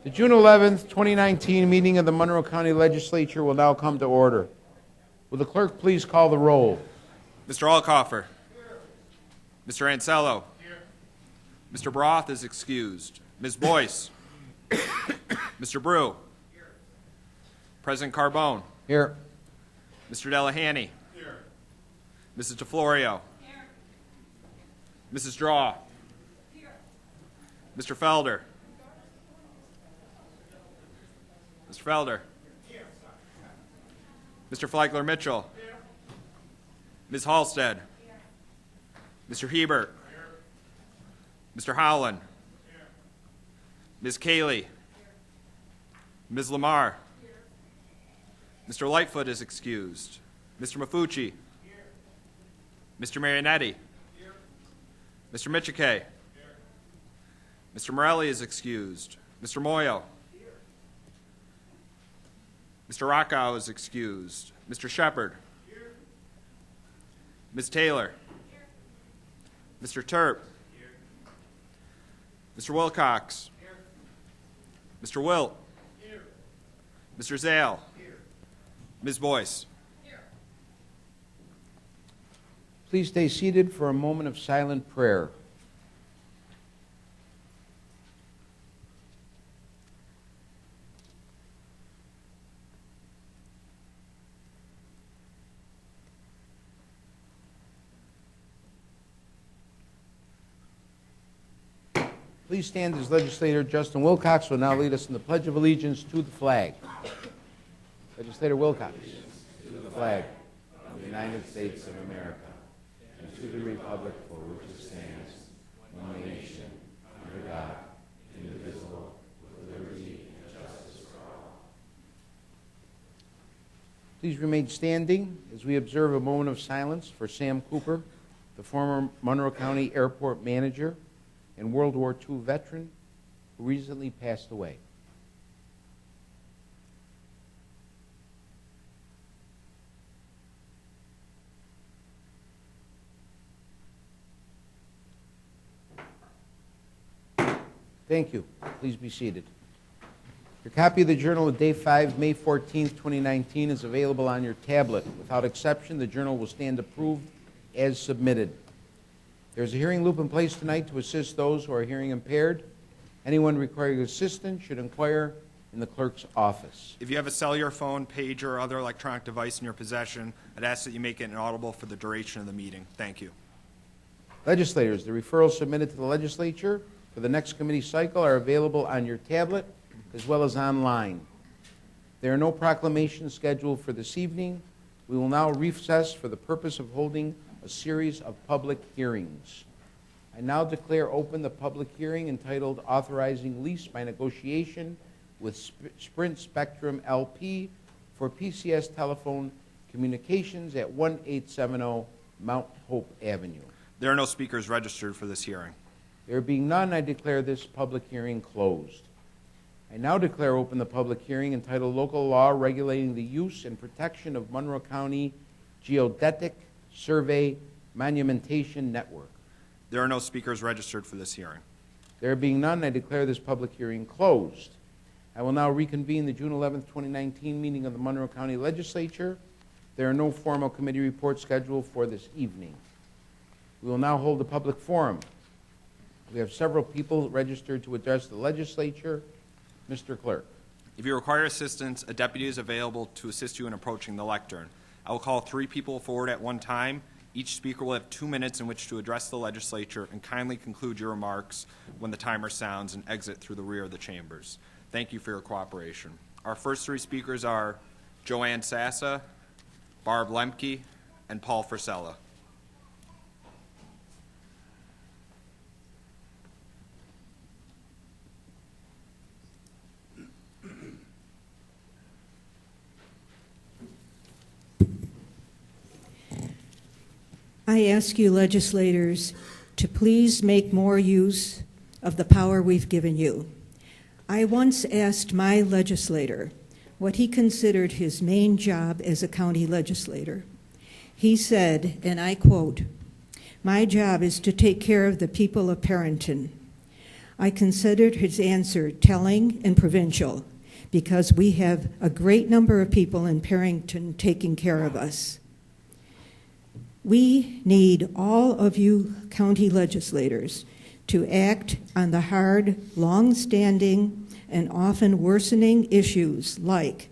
The June 11th, 2019 meeting of the Monroe County Legislature will now come to order. Will the clerk please call the roll? Mr. Alcoffer. Here. Mr. Ansello. Here. Mr. Broth is excused. Ms. Boyce. Mr. Brew. Here. President Carbone. Here. Mr. Delahanty. Here. Mrs. DeFlorio. Here. Mrs. Draw. Here. Mr. Felder. Mr. Felder. Here. Mr. Fleigler Mitchell. Here. Ms. Halstead. Here. Mr. Hebert. Here. Mr. Howland. Here. Ms. Cayley. Here. Ms. Lamar. Here. Mr. Lightfoot is excused. Mr. Mafucci. Here. Mr. Marionetti. Here. Mr. Michike. Here. Mr. Morelli is excused. Mr. Moyo. Here. Mr. Rockow is excused. Mr. Shepard. Here. Ms. Taylor. Here. Mr. Terp. Here. Mr. Wilcox. Here. Mr. Wilt. Here. Mr. Zale. Here. Ms. Boyce. Here. Please stay seated for a moment of silent prayer. Please stand as Legislator Justin Wilcox will now lead us in the Pledge of Allegiance to the flag. Legislator Wilcox. To the flag of the United States of America and to the republic for which it stands, one nation, under God, indivisible, with liberty and justice for all. Please remain standing as we observe a moment of silence for Sam Cooper, the former Monroe County Airport Manager and World War II veteran who recently passed away. Thank you. Please be seated. Your copy of the Journal of Day 5, May 14th, 2019 is available on your tablet. Without exception, the Journal will stand approved as submitted. There's a hearing loop in place tonight to assist those who are hearing impaired. Anyone requiring assistance should inquire in the clerk's office. If you have a cellular phone, pager, or other electronic device in your possession, I'd ask that you make it inaudible for the duration of the meeting. Thank you. Legislators, the referrals submitted to the Legislature for the next committee cycle are available on your tablet as well as online. There are no proclamations scheduled for this evening. We will now recess for the purpose of holding a series of public hearings. I now declare open the public hearing entitled Authorizing Lease by Negotiation with Sprint Spectrum LP for PCS Telephone Communications at 1870 Mount Hope Avenue. There are no speakers registered for this hearing. There being none, I declare this public hearing closed. I now declare open the public hearing entitled Local Law Regulating the Use and Protection of Monroe County Geodetic Survey Monumentation Network. There are no speakers registered for this hearing. There being none, I declare this public hearing closed. I will now reconvene the June 11th, 2019 meeting of the Monroe County Legislature. There are no formal committee reports scheduled for this evening. We will now hold a public forum. We have several people registered to address the Legislature. Mr. Clerk. If you require assistance, a deputy is available to assist you in approaching the lectern. I will call 3 people forward at one time. Each speaker will have 2 minutes in which to address the Legislature, and kindly conclude your remarks when the timer sounds and exit through the rear of the chambers. Thank you for your cooperation. Our first 3 speakers are Joanne Sassa, Barb Lemke, and Paul Frisella. I ask you, legislators, to please make more use of the power we've given you. I once asked my legislator what he considered his main job as a county legislator. He said, and I quote, "My job is to take care of the people of Perrington. I considered his answer telling and provincial because we have a great number of people in Perrington taking care of us. We need all of you county legislators to act on the hard, long-standing, and often worsening issues like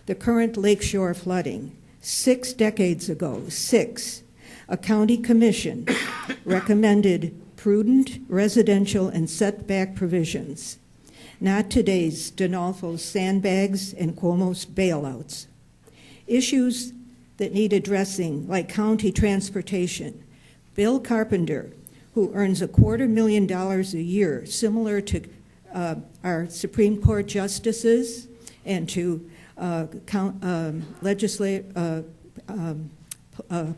the current lakeshore flooding. 6 decades ago, a county commission recommended prudent residential and setback provisions, not today's Donalfo's sandbags and Cuomo's bailouts. Issues that need addressing, like county transportation. Bill Carpenter, who earns $250,000 a year, similar to our Supreme Court justices and to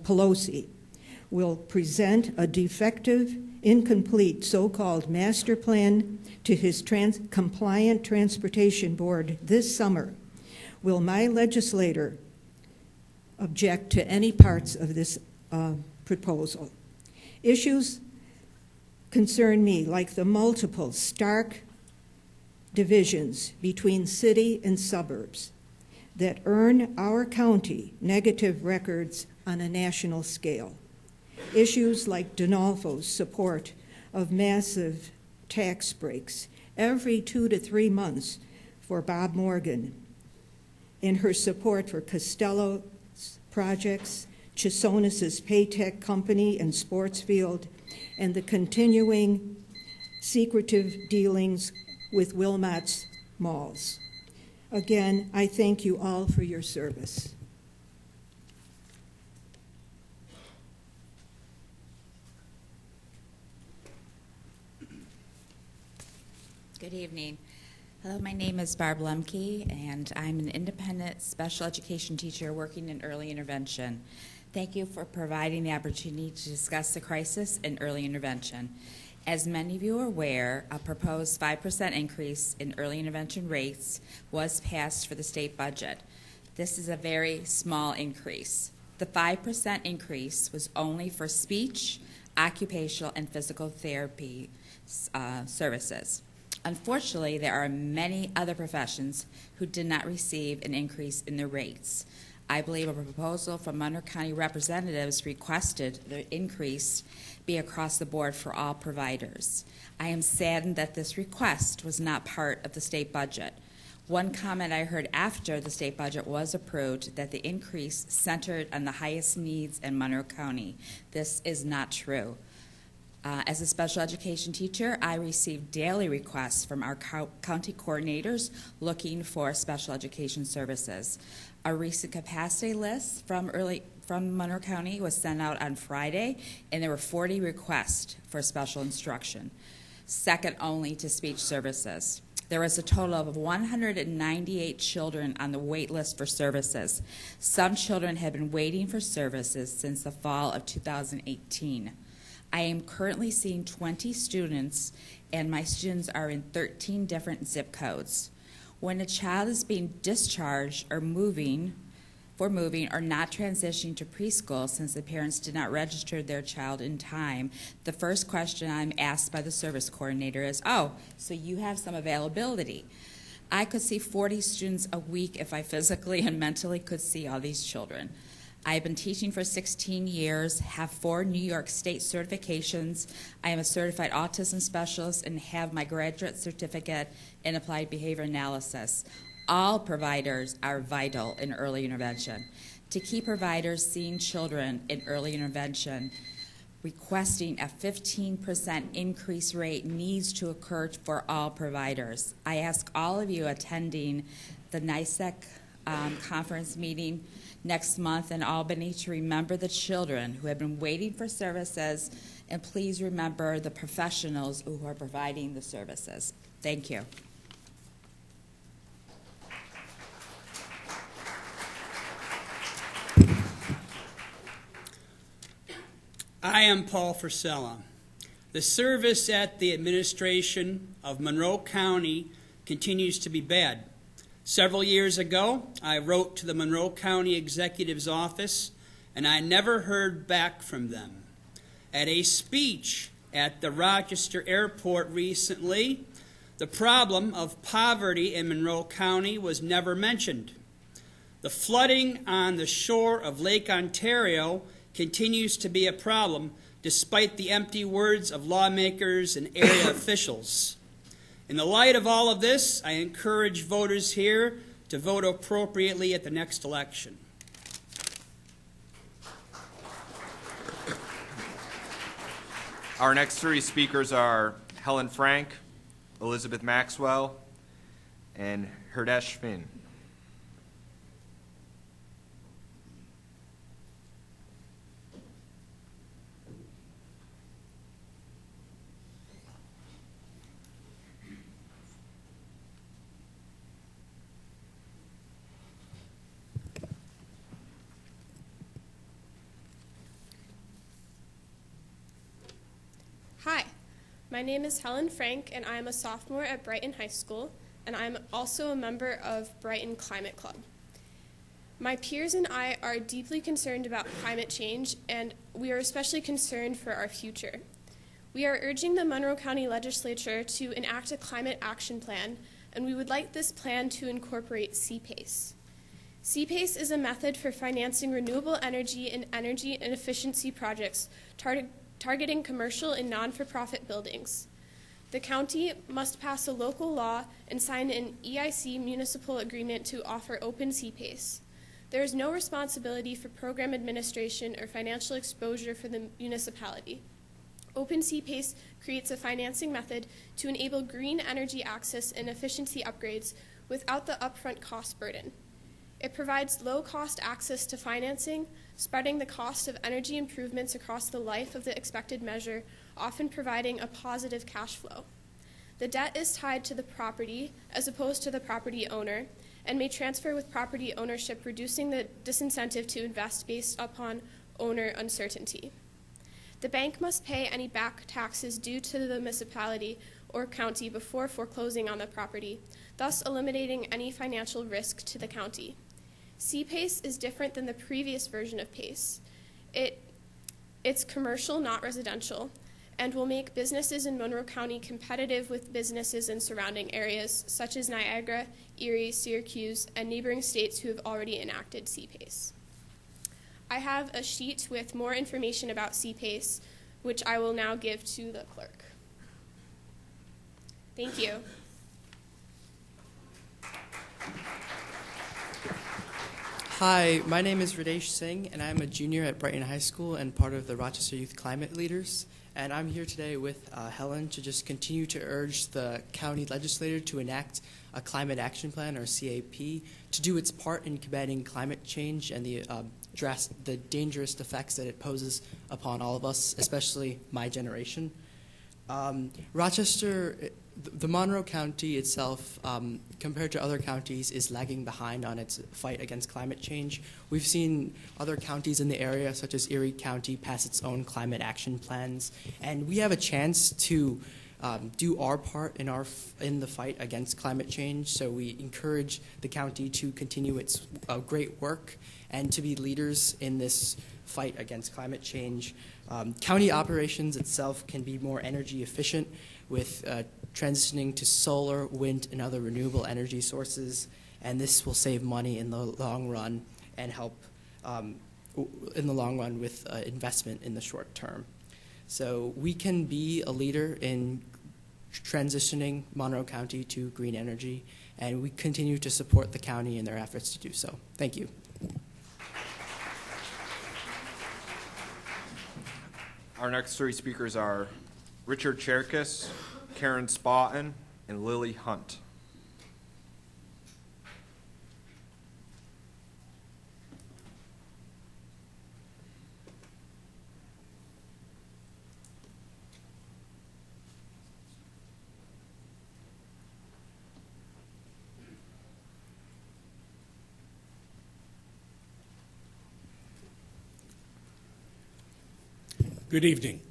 Pelosi, will present a defective, incomplete so-called master plan to his compliant transportation board this summer. Will my legislator object to any parts of this proposal? Issues concern me, like the multiple stark divisions between city and suburbs that earn our county negative records on a national scale. Issues like Donalfo's support of massive tax breaks every 2 to 3 months for Bob Morgan, in her support for Costello's projects, Chisonis's Paytech Company and Sports Field, and the continuing secretive dealings with Wilmot's malls. Again, I thank you all for your service. Good evening. Hello, my name is Barb Lemke, and I'm an independent special education teacher working in early intervention. Thank you for providing the opportunity to discuss the crisis in early intervention. As many of you are aware, a proposed 5% increase in early intervention rates was passed for the state budget. This is a very small increase. The 5% increase was only for speech, occupational, and physical therapy services. Unfortunately, there are many other professions who did not receive an increase in their rates. I believe a proposal from Monroe County representatives requested the increase be across the board for all providers. I am saddened that this request was not part of the state budget. One comment I heard after the state budget was approved that the increase centered on the highest needs in Monroe County. This is not true. As a special education teacher, I receive daily requests from our county coordinators looking for special education services. A recent capacity list from Monroe County was sent out on Friday, and there were 40 requests for special instruction, second only to speech services. There was a total of 198 children on the wait list for services. Some children had been waiting for services since the fall of 2018. I am currently seeing 20 students, and my students are in 13 different zip codes. When a child is being discharged or moving or not transitioning to preschool since the parents did not register their child in time, the first question I'm asked by the service coordinator is, oh, so you have some availability. I could see 40 students a week if I physically and mentally could see all these children. I've been teaching for 16 years, have 4 New York State certifications. I am a certified autism specialist and have my graduate certificate in applied behavior analysis. All providers are vital in early intervention. To keep providers seeing children in early intervention, requesting a 15% increase rate needs to occur for all providers. I ask all of you attending the NISEC conference meeting next month in Albany to remember the children who have been waiting for services, and please remember the professionals who are providing the services. Thank you. I am Paul Frisella. The service at the administration of Monroe County continues to be bad. Several years ago, I wrote to the Monroe County Executive's office, and I never heard back from them. At a speech at the Rochester Airport recently, the problem of poverty in Monroe County was never mentioned. The flooding on the shore of Lake Ontario continues to be a problem, despite the empty words of lawmakers and area officials. In the light of all of this, I encourage voters here to vote appropriately at the next election. Our next three speakers are Helen Frank, Elizabeth Maxwell, and Herdesh Finn. Hi, my name is Helen Frank, and I am a sophomore at Brighton High School, and I am also a member of Brighton Climate Club. My peers and I are deeply concerned about climate change, and we are especially concerned for our future. We are urging the Monroe County Legislature to enact a climate action plan, and we would like this plan to incorporate CPACE. CPACE is a method for financing renewable energy and efficiency projects targeting commercial and non-for-profit buildings. The county must pass a local law and sign an EIC municipal agreement to offer open CPACE. There is no responsibility for program administration or financial exposure for the municipality. Open CPACE creates a financing method to enable green energy access and efficiency upgrades without the upfront cost burden. It provides low-cost access to financing, spreading the cost of energy improvements across the life of the expected measure, often providing a positive cash flow. The debt is tied to the property as opposed to the property owner and may transfer with property ownership, reducing the disincentive to invest based upon owner uncertainty. The bank must pay any back taxes due to the municipality or county before foreclosing on the property, thus eliminating any financial risk to the county. CPACE is different than the previous version of PACE. It's commercial, not residential, and will make businesses in Monroe County competitive with businesses in surrounding areas such as Niagara, Erie, Syracuse, and neighboring states who have already enacted CPACE. I have a sheet with more information about CPACE, which I will now give to the clerk. Thank you. Hi, my name is Rene Singh, and I'm a junior at Brighton High School and part of the Rochester Youth Climate Leaders. And I'm here today with Helen to just continue to urge the county legislature to enact a climate action plan, or CAP, to do its part in combating climate change and the dangerous effects that it poses upon all of us, especially my generation. Rochester, the Monroe County itself, compared to other counties, is lagging behind on its fight against climate change. We've seen other counties in the area, such as Erie County, pass its own climate action plans, and we have a chance to do our part in the fight against climate change. So we encourage the county to continue its great work and to be leaders in this fight against climate change. County operations itself can be more energy efficient with transitioning to solar, wind, and other renewable energy sources, and this will save money in the long run and help in the long run with investment in the short term. So we can be a leader in transitioning Monroe County to green energy, and we continue to support the county in their efforts to do so. Thank you. Our next three speakers are Richard Cherkis, Karen Spottin, and Lily Hunt. Good evening.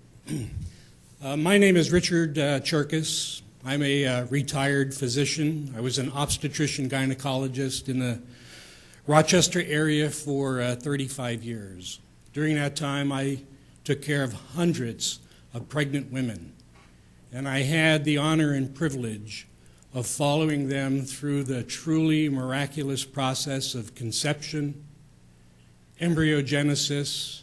My name is Richard Cherkis. I'm a retired physician. I was an obstetrician gynecologist in the Rochester area for 35 years. During that time, I took care of hundreds of pregnant women, and I had the honor and privilege of following them through the truly miraculous process of conception, embryogenesis,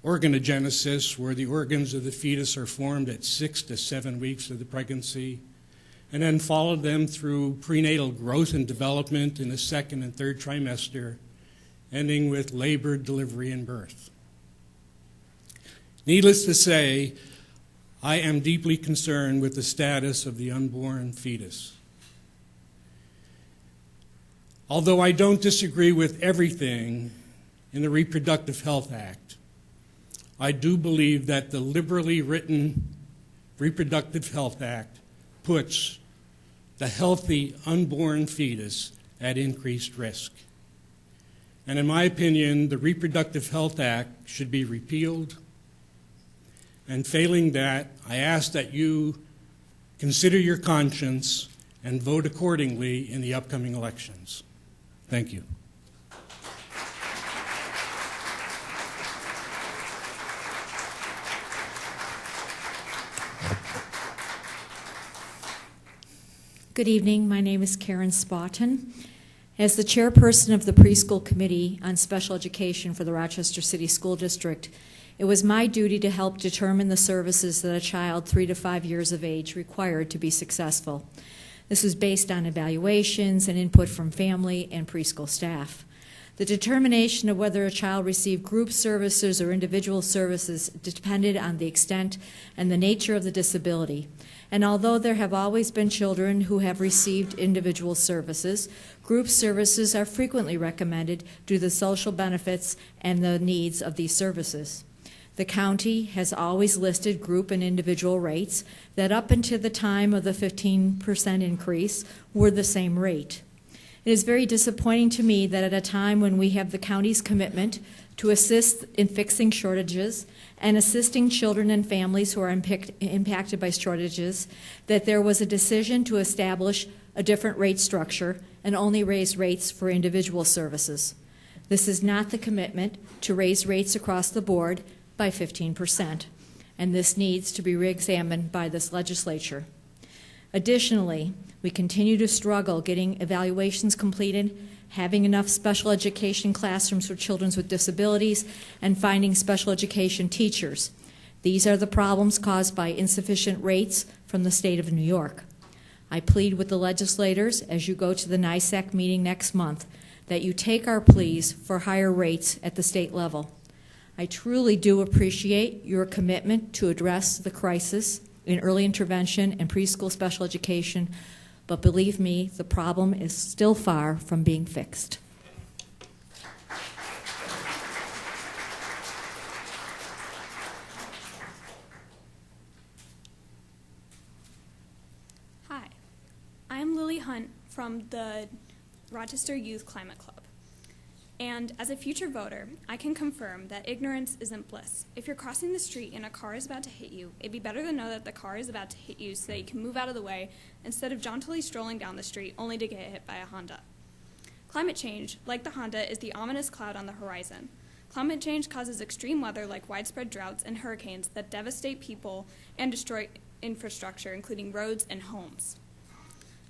organogenesis, where the organs of the fetus are formed at 6 to 7 weeks of the pregnancy, and then followed them through prenatal growth and development in the second and third trimester, ending with labor, delivery, and birth. Needless to say, I am deeply concerned with the status of the unborn fetus. Although I don't disagree with everything in the Reproductive Health Act, I do believe that the liberally written Reproductive Health Act puts the healthy unborn fetus at increased risk. And in my opinion, the Reproductive Health Act should be repealed. And failing that, I ask that you consider your conscience and vote accordingly in the upcoming elections. Thank you. Good evening. My name is Karen Spottin. As the chairperson of the Preschool Committee on Special Education for the Rochester City School District, it was my duty to help determine the services that a child 3 to 5 years of age required to be successful. This was based on evaluations and input from family and preschool staff. The determination of whether a child received group services or individual services depended on the extent and the nature of the disability. And although there have always been children who have received individual services, group services are frequently recommended due to the social benefits and the needs of these services. The county has always listed group and individual rates that up until the time of the 15% increase were the same rate. It is very disappointing to me that at a time when we have the county's commitment to assist in fixing shortages and assisting children and families who are impacted by shortages, that there was a decision to establish a different rate structure and only raise rates for individual services. This is not the commitment to raise rates across the board by 15%, and this needs to be reexamined by this legislature. Additionally, we continue to struggle getting evaluations completed, having enough special education classrooms for children with disabilities, and finding special education teachers. These are the problems caused by insufficient rates from the state of New York. I plead with the legislators as you go to the NISAC meeting next month that you take our pleas for higher rates at the state level. I truly do appreciate your commitment to address the crisis in early intervention and preschool special education, but believe me, the problem is still far from being fixed. Hi, I'm Lily Hunt from the Rochester Youth Climate Club. And as a future voter, I can confirm that ignorance isn't bliss. If you're crossing the street and a car is about to hit you, it'd be better to know that the car is about to hit you so that you can move out of the way instead of jauntily strolling down the street only to get hit by a Honda. Climate change, like the Honda, is the ominous cloud on the horizon. Climate change causes extreme weather like widespread droughts and hurricanes that devastate people and destroy infrastructure, including roads and homes.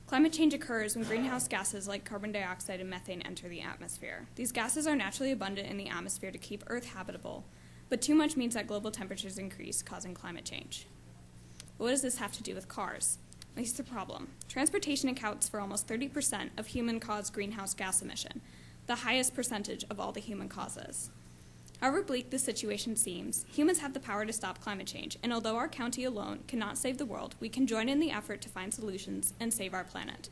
Climate change occurs when greenhouse gases like carbon dioxide and methane enter the atmosphere. These gases are naturally abundant in the atmosphere to keep Earth habitable, but too much means that global temperatures increase, causing climate change. But what does this have to do with cars? Here's the problem. Transportation accounts for almost 30% of human-caused greenhouse gas emission, the highest percentage of all the human causes. However bleak the situation seems, humans have the power to stop climate change, and although our county alone cannot save the world, we can join in the effort to find solutions and save our planet.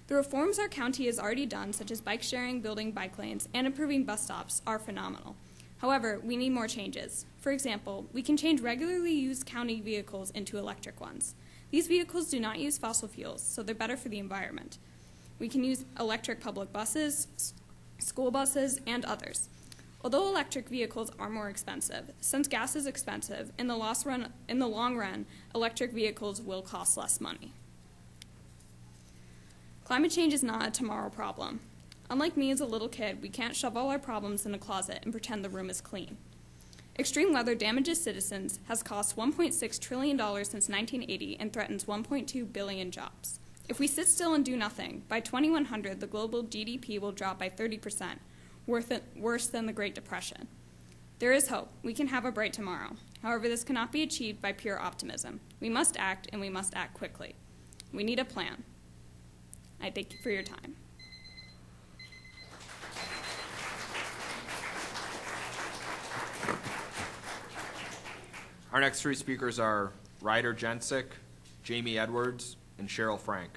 The reforms our county has already done, such as bike sharing, building bike lanes, and improving bus stops, are phenomenal. However, we need more changes. For example, we can change regularly used county vehicles into electric ones. These vehicles do not use fossil fuels, so they're better for the environment. We can use electric public buses, school buses, and others. Although electric vehicles are more expensive, since gas is expensive, in the long run, electric vehicles will cost less money. Climate change is not a tomorrow problem. Unlike me as a little kid, we can't shove all our problems in a closet and pretend the room is clean. Extreme weather damages citizens, has cost $1.6 trillion since 1980, and threatens 1.2 billion jobs. If we sit still and do nothing, by 2100, the global GDP will drop by 30%, worse than the Great Depression. There is hope. We can have a bright tomorrow. However, this cannot be achieved by pure optimism. We must act, and we must act quickly. We need a plan. I thank you for your time. Our next three speakers are Ryder Jensen, Jamie Edwards, and Cheryl Frank.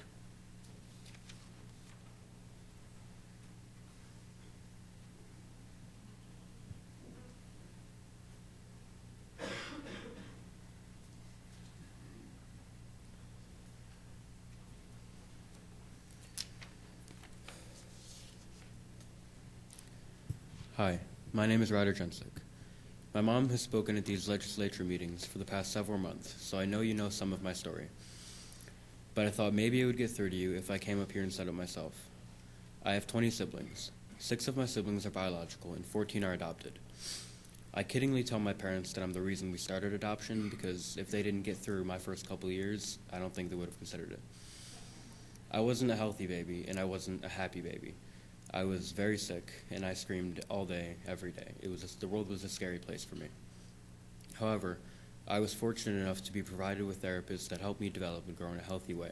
Hi, my name is Ryder Jensen. My mom has spoken at these legislature meetings for the past several months, so I know you know some of my story. But I thought maybe it would get through to you if I came up here and said it myself. I have 20 siblings. 6 of my siblings are biological and 14 are adopted. I kiddingly tell my parents that I'm the reason we started adoption because if they didn't get through my first couple years, I don't think they would have considered it. I wasn't a healthy baby and I wasn't a happy baby. I was very sick, and I screamed all day, every day. The world was a scary place for me. However, I was fortunate enough to be provided with therapists that helped me develop and grow in a healthy way.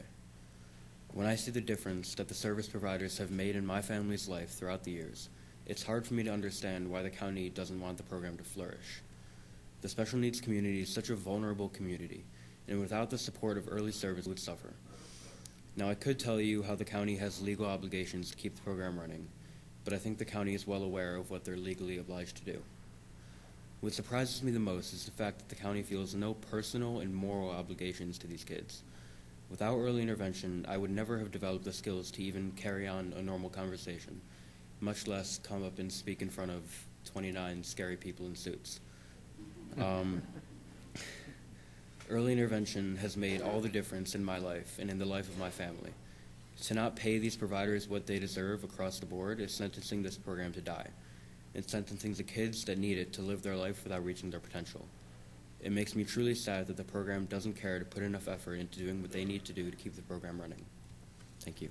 When I see the difference that the service providers have made in my family's life throughout the years, it's hard for me to understand why the county doesn't want the program to flourish. The special needs community is such a vulnerable community, and without the support of early service, it would suffer. Now, I could tell you how the county has legal obligations to keep the program running, but I think the county is well aware of what they're legally obliged to do. What surprises me the most is the fact that the county feels no personal and moral obligations to these kids. Without early intervention, I would never have developed the skills to even carry on a normal conversation, much less come up and speak in front of 29 scary people in suits. Early intervention has made all the difference in my life and in the life of my family. To not pay these providers what they deserve across the board is sentencing this program to die. It's sentencing the kids that need it to live their life without reaching their potential. It makes me truly sad that the program doesn't care to put enough effort into doing what they need to do to keep the program running. Thank you.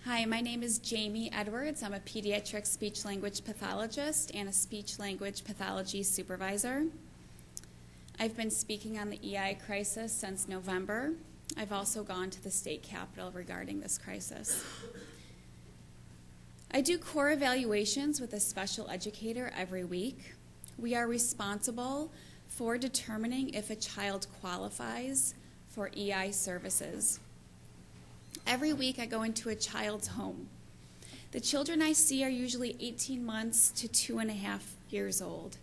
Hi, my name is Jamie Edwards. I'm a pediatric speech-language pathologist and a speech-language pathology supervisor. I've been speaking on the EI crisis since November. I've also gone to the state capitol regarding this crisis. I do core evaluations with a special educator every week. We are responsible for determining if a child qualifies for EI services. Every week I go into a child's home. The children I see are usually 18 months to 2.5 years old.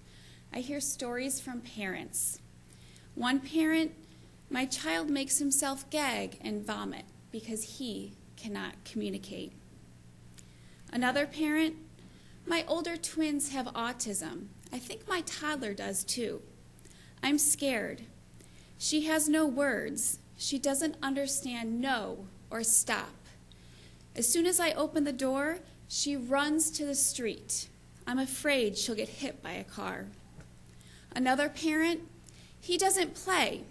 I hear stories from parents. One parent, my child makes himself gag and vomit because he cannot communicate. Another parent, my older twins have autism. I think my toddler does too. I'm scared. She has no words. She doesn't understand no or stop. As soon as I open the door, she runs to the street. I'm afraid she'll get hit by a car. Another parent, he doesn't play.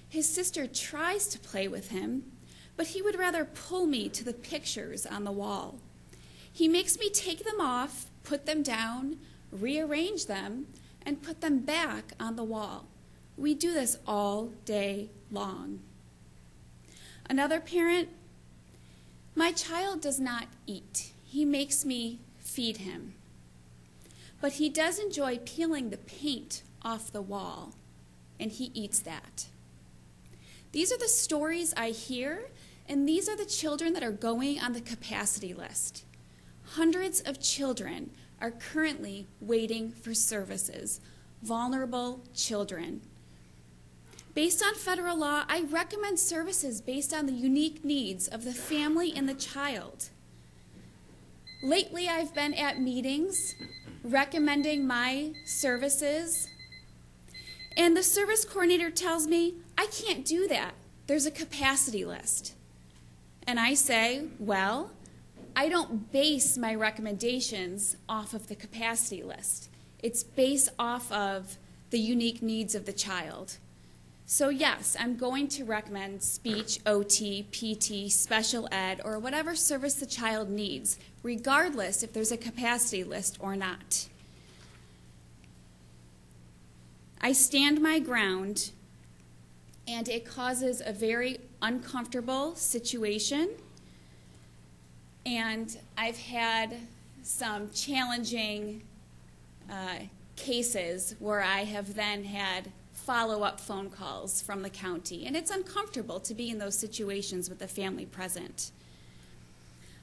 His sister tries to play with him, but he would rather pull me to the pictures on the wall. He makes me take them off, put them down, rearrange them, and put them back on the wall. We do this all day long. Another parent, my child does not eat. He makes me feed him. But he does enjoy peeling the paint off the wall, and he eats that. These are the stories I hear, and these are the children that are going on the capacity list. Hundreds of children are currently waiting for services, vulnerable children. Based on federal law, I recommend services based on the unique needs of the family and the child. Lately, I've been at meetings recommending my services, and the service coordinator tells me I can't do that. There's a capacity list. And I say, well, I don't base my recommendations off of the capacity list. It's based off of the unique needs of the child. So yes, I'm going to recommend speech, OT, PT, special ed, or whatever service the child needs, regardless if there's a capacity list or not. I stand my ground, and it causes a very uncomfortable situation. And I've had some challenging cases where I have then had follow-up phone calls from the county, and it's uncomfortable to be in those situations with the family present.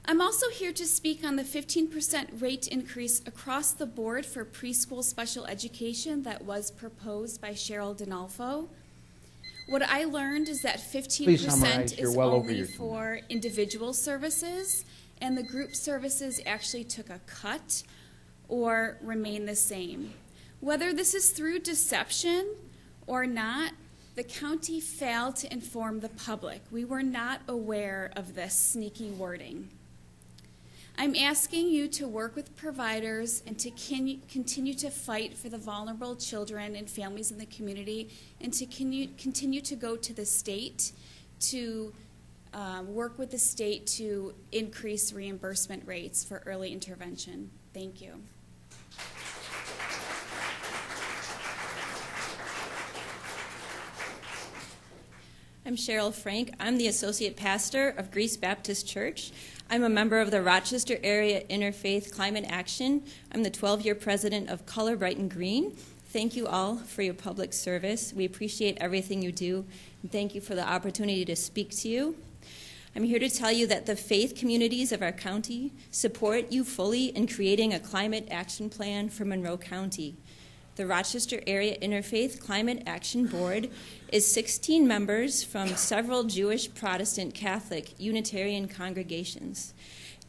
I'm also here to speak on the 15% rate increase across the board for preschool special education that was proposed by Cheryl Donalfo. What I learned is that 15% is only for individual services, and the group services actually took a cut or remain the same. Whether this is through deception or not, the county failed to inform the public. We were not aware of this sneaky wording. I'm asking you to work with providers and to continue to fight for the vulnerable children and families in the community, and to continue to go to the state to work with the state to increase reimbursement rates for early intervention. Thank you. I'm Cheryl Frank. I'm the Associate Pastor of Greece Baptist Church. I'm a member of the Rochester Area Interfaith Climate Action. I'm the 12-year president of Color Bright and Green. Thank you all for your public service. We appreciate everything you do, and thank you for the opportunity to speak to you. I'm here to tell you that the faith communities of our county support you fully in creating a climate action plan for Monroe County. The Rochester Area Interfaith Climate Action Board is 16 members from several Jewish, Protestant, Catholic, Unitarian congregations.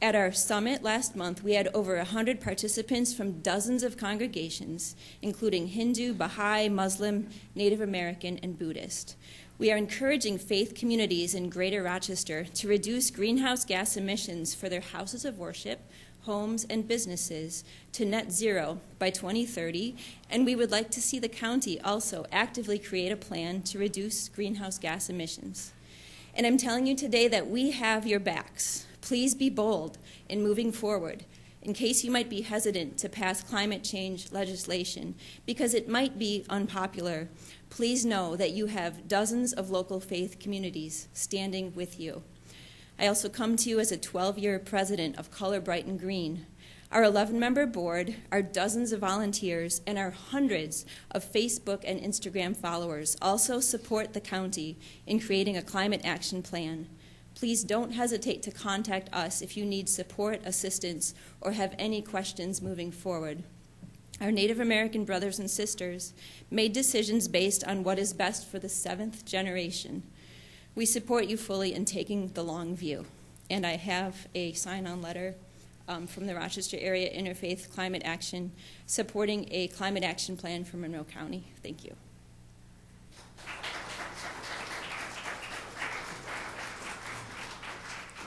At our summit last month, we had over 100 participants from dozens of congregations, including Hindu, Baha'i, Muslim, Native American, and Buddhist. We are encouraging faith communities in Greater Rochester to reduce greenhouse gas emissions for their houses of worship, homes, and businesses to net zero by 2030, and we would like to see the county also actively create a plan to reduce greenhouse gas emissions. And I'm telling you today that we have your backs. Please be bold in moving forward in case you might be hesitant to pass climate change legislation because it might be unpopular. Please know that you have dozens of local faith communities standing with you. I also come to you as a 12-year president of Color Bright and Green. Our 11-member board, our dozens of volunteers, and our hundreds of Facebook and Instagram followers also support the county in creating a climate action plan. Please don't hesitate to contact us if you need support, assistance, or have any questions moving forward. Our Native American brothers and sisters made decisions based on what is best for the 7th generation. We support you fully in taking the long view. And I have a sign-on letter from the Rochester Area Interfaith Climate Action supporting a climate action plan for Monroe County. Thank you.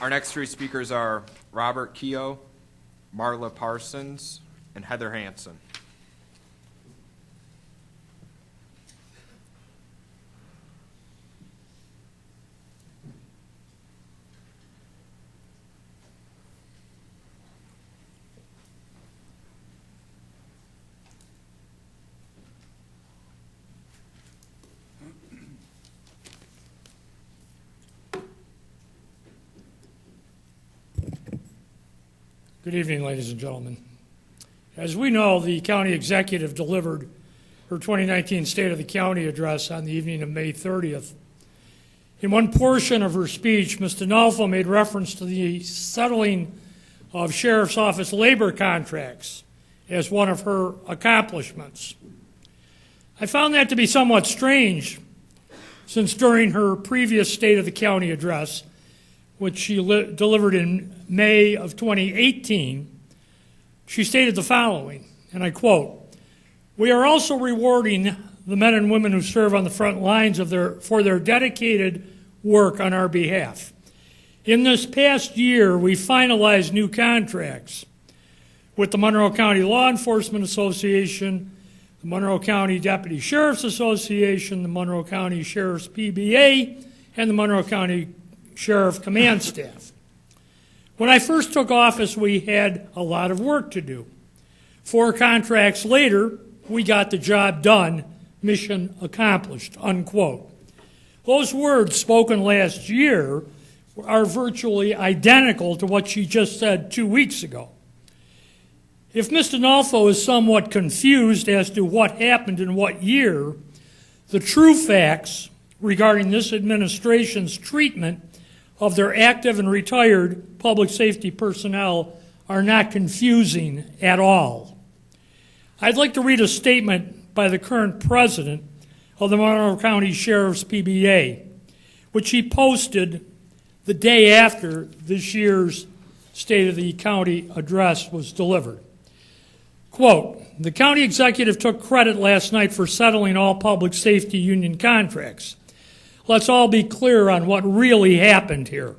Our next three speakers are Robert Keogh, Marla Parsons, and Heather Hansen. Good evening, ladies and gentlemen. As we know, the county executive delivered her 2019 State of the County address on the evening of May 30th. In one portion of her speech, Ms. Donalfo made reference to the settling of Sheriff's Office labor contracts as one of her accomplishments. I found that to be somewhat strange, since during her previous State of the County address, which she delivered in May of 2018, she stated the following, and I quote, "We are also rewarding the men and women who serve on the front lines for their dedicated work on our behalf. In this past year, we finalized new contracts with the Monroe County Law Enforcement Association, the Monroe County Deputy Sheriff's Association, the Monroe County Sheriff's PBA, and the Monroe County Sheriff Command Staff. When I first took office, we had a lot of work to do. 4 contracts later, we got the job done, mission accomplished, unquote. Those words spoken last year are virtually identical to what she just said 2 weeks ago. If Mr. Nolfo is somewhat confused as to what happened in what year, the true facts regarding this administration's treatment of their active and retired public safety personnel are not confusing at all. I'd like to read a statement by the current president of the Monroe County Sheriff's PBA, which he posted the day after this year's State of the County address was delivered. Quote, the county executive took credit last night for settling all public safety union contracts. Let's all be clear on what really happened here.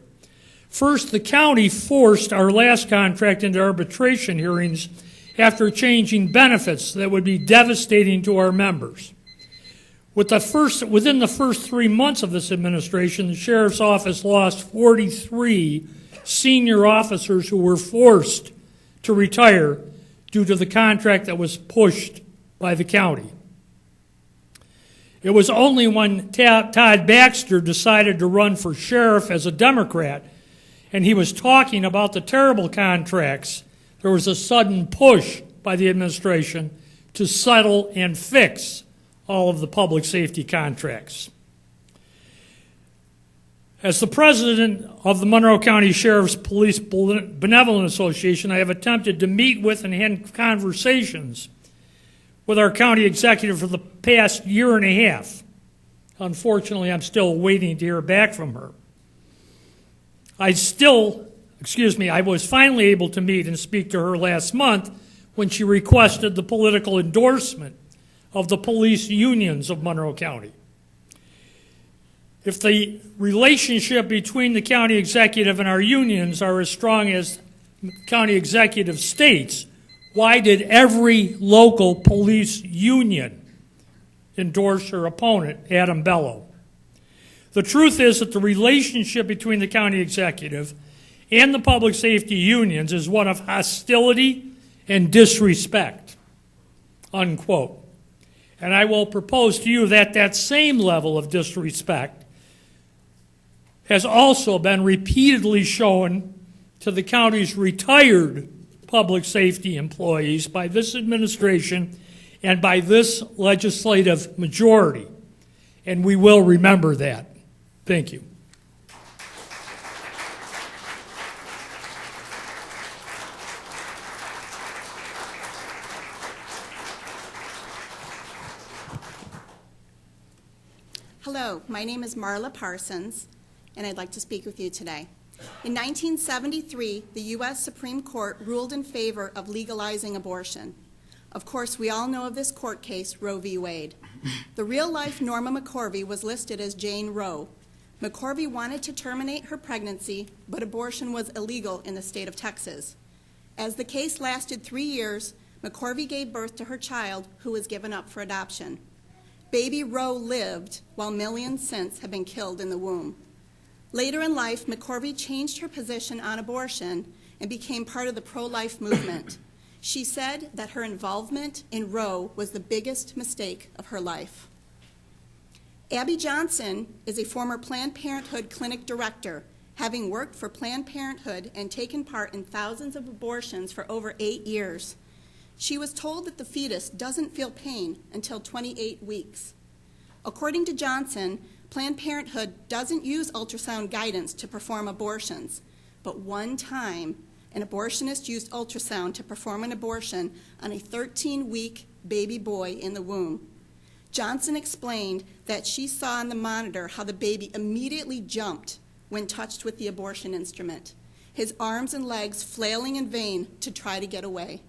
First, the county forced our last contract into arbitration hearings after changing benefits that would be devastating to our members. Within the first 3 months of this administration, the sheriff's office lost 43 senior officers who were forced to retire due to the contract that was pushed by the county. It was only when Todd Baxter decided to run for sheriff as a Democrat, and he was talking about the terrible contracts, there was a sudden push by the administration to settle and fix all of the public safety contracts. As the president of the Monroe County Sheriff's Police Benevolent Association, I have attempted to meet with and have conversations with our county executive for the past year and a half. Unfortunately, I'm still waiting to hear back from her. I was finally able to meet and speak to her last month when she requested the political endorsement of the police unions of Monroe County. If the relationship between the county executive and our unions are as strong as the county executive states, why did every local police union endorse her opponent, Adam Bello? The truth is that the relationship between the county executive and the public safety unions is one of hostility and disrespect, unquote. And I will propose to you that that same level of disrespect has also been repeatedly shown to the county's retired public safety employees by this administration and by this legislative majority. And we will remember that. Thank you. Hello, my name is Marla Parsons, and I'd like to speak with you today. In 1973, the U.S. Supreme Court ruled in favor of legalizing abortion. Of course, we all know of this court case, Roe v. Wade. The real-life Norma McCorvey was listed as Jane Roe. McCorvey wanted to terminate her pregnancy, but abortion was illegal in the state of Texas. As the case lasted 3 years, McCorvey gave birth to her child, who was given up for adoption. Baby Roe lived, while millions since have been killed in the womb. Later in life, McCorvey changed her position on abortion and became part of the pro-life movement. She said that her involvement in Roe was the biggest mistake of her life. Abby Johnson is a former Planned Parenthood clinic director, having worked for Planned Parenthood and taken part in thousands of abortions for over 8 years. She was told that the fetus doesn't feel pain until 28 weeks. According to Johnson, Planned Parenthood doesn't use ultrasound guidance to perform abortions, but one time, an abortionist used ultrasound to perform an abortion on a 13-week baby boy in the womb. Johnson explained that she saw on the monitor how the baby immediately jumped when touched with the abortion instrument, his arms and legs flailing in vain to try to get away.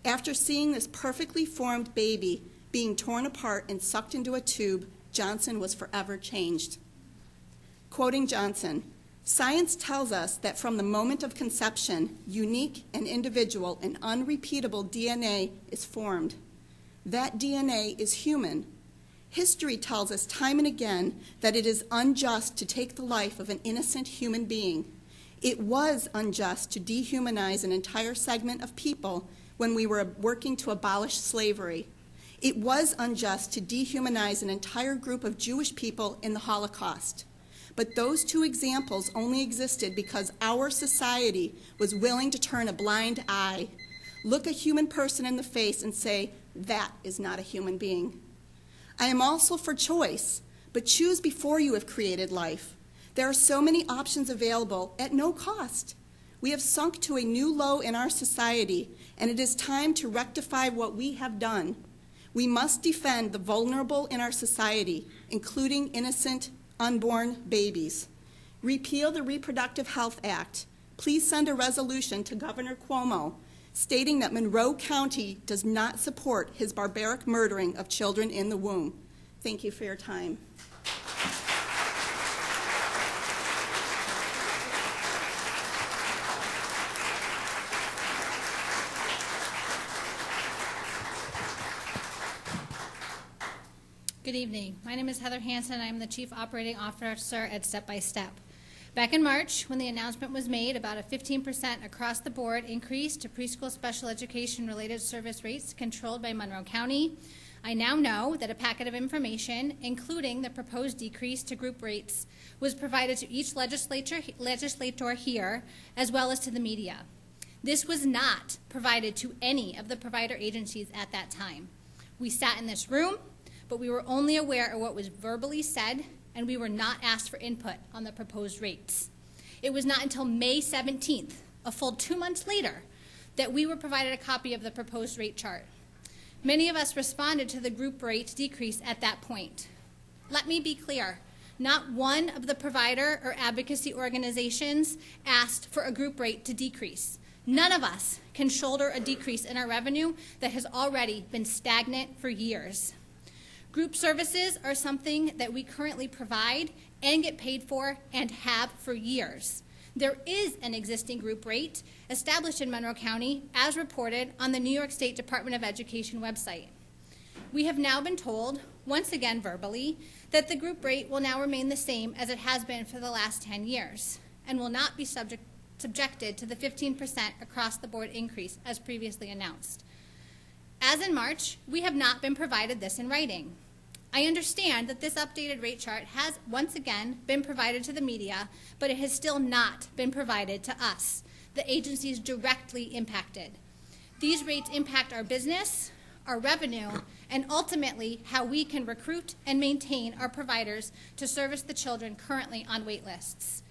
After seeing this perfectly formed baby, Being torn apart and sucked into a tube, Johnson was forever changed. Quoting Johnson, "Science tells us that from the moment of conception, unique and individual and unrepeatable DNA is formed. That DNA is human. History tells us time and again that it is unjust to take the life of an innocent human being. It was unjust to dehumanize an entire segment of people when we were working to abolish slavery. It was unjust to dehumanize an entire group of Jewish people in the Holocaust. But those two examples only existed because our society was willing to turn a blind eye, look a human person in the face and say, that is not a human being. I am also for choice, but choose before you have created life. There are so many options available at no cost. We have sunk to a new low in our society, and it is time to rectify what we have done. We must defend the vulnerable in our society, including innocent unborn babies. Repeal the Reproductive Health Act. Please send a resolution to Governor Cuomo stating that Monroe County does not support his barbaric murdering of children in the womb. Thank you for your time. Good evening. My name is Heather Hansen. I'm the Chief Operating Officer at Step by Step. Back in March, when the announcement was made about a 15% across-the-board increase to preschool special education-related service rates controlled by Monroe County, I now know that a packet of information, including the proposed decrease to group rates, was provided to each legislator here, as well as to the media. This was not provided to any of the provider agencies at that time. We sat in this room, but we were only aware of what was verbally said, and we were not asked for input on the proposed rates. It was not until May 17th, a full 2 months later, that we were provided a copy of the proposed rate chart. Many of us responded to the group rate decrease at that point. Let me be clear, not one of the provider or advocacy organizations asked for a group rate to decrease. None of us can shoulder a decrease in our revenue that has already been stagnant for years. Group services are something that we currently provide and get paid for and have for years. There is an existing group rate established in Monroe County as reported on the New York State Department of Education website. We have now been told, once again verbally, that the group rate will now remain the same as it has been for the last 10 years and will not be subjected to the 15% across-the-board increase as previously announced. As in March, we have not been provided this in writing. I understand that this updated rate chart has once again been provided to the media, but it has still not been provided to us, the agencies directly impacted. These rates impact our business, our revenue, and ultimately how we can recruit and maintain our providers to service the children currently on wait lists.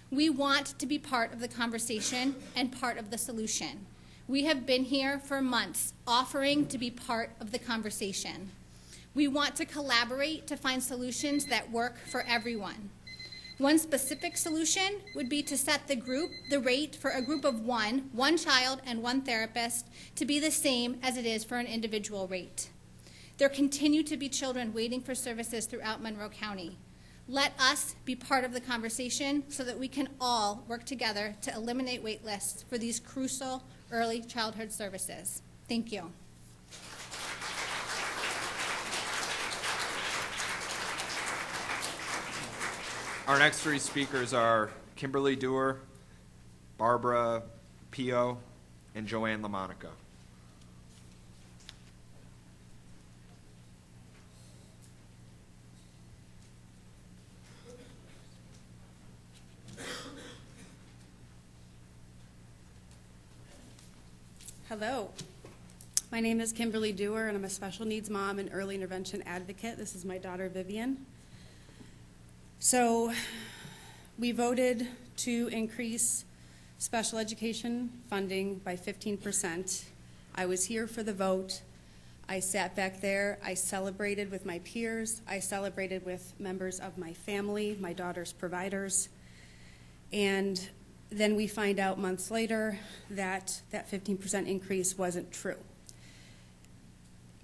We want to be part of the conversation and part of the solution. We have been here for months offering to be part of the conversation. We want to collaborate to find solutions that work for everyone. One specific solution would be to set the rate for a group of one child and one therapist, to be the same as it is for an individual rate. There continue to be children waiting for services throughout Monroe County. Let us be part of the conversation so that we can all work together to eliminate wait lists for these crucial early childhood services. Thank you. Our next three speakers are Kimberly Doer, Barbara Pio, and Joanne Lamonica. Hello. My name is Kimberly Doer, and I'm a special needs mom and early intervention advocate. This is my daughter, Vivian. So we voted to increase special education funding by 15%. I was here for the vote. I sat back there. I celebrated with my peers. I celebrated with members of my family, my daughter's providers. And then we find out months later that that 15% increase wasn't true.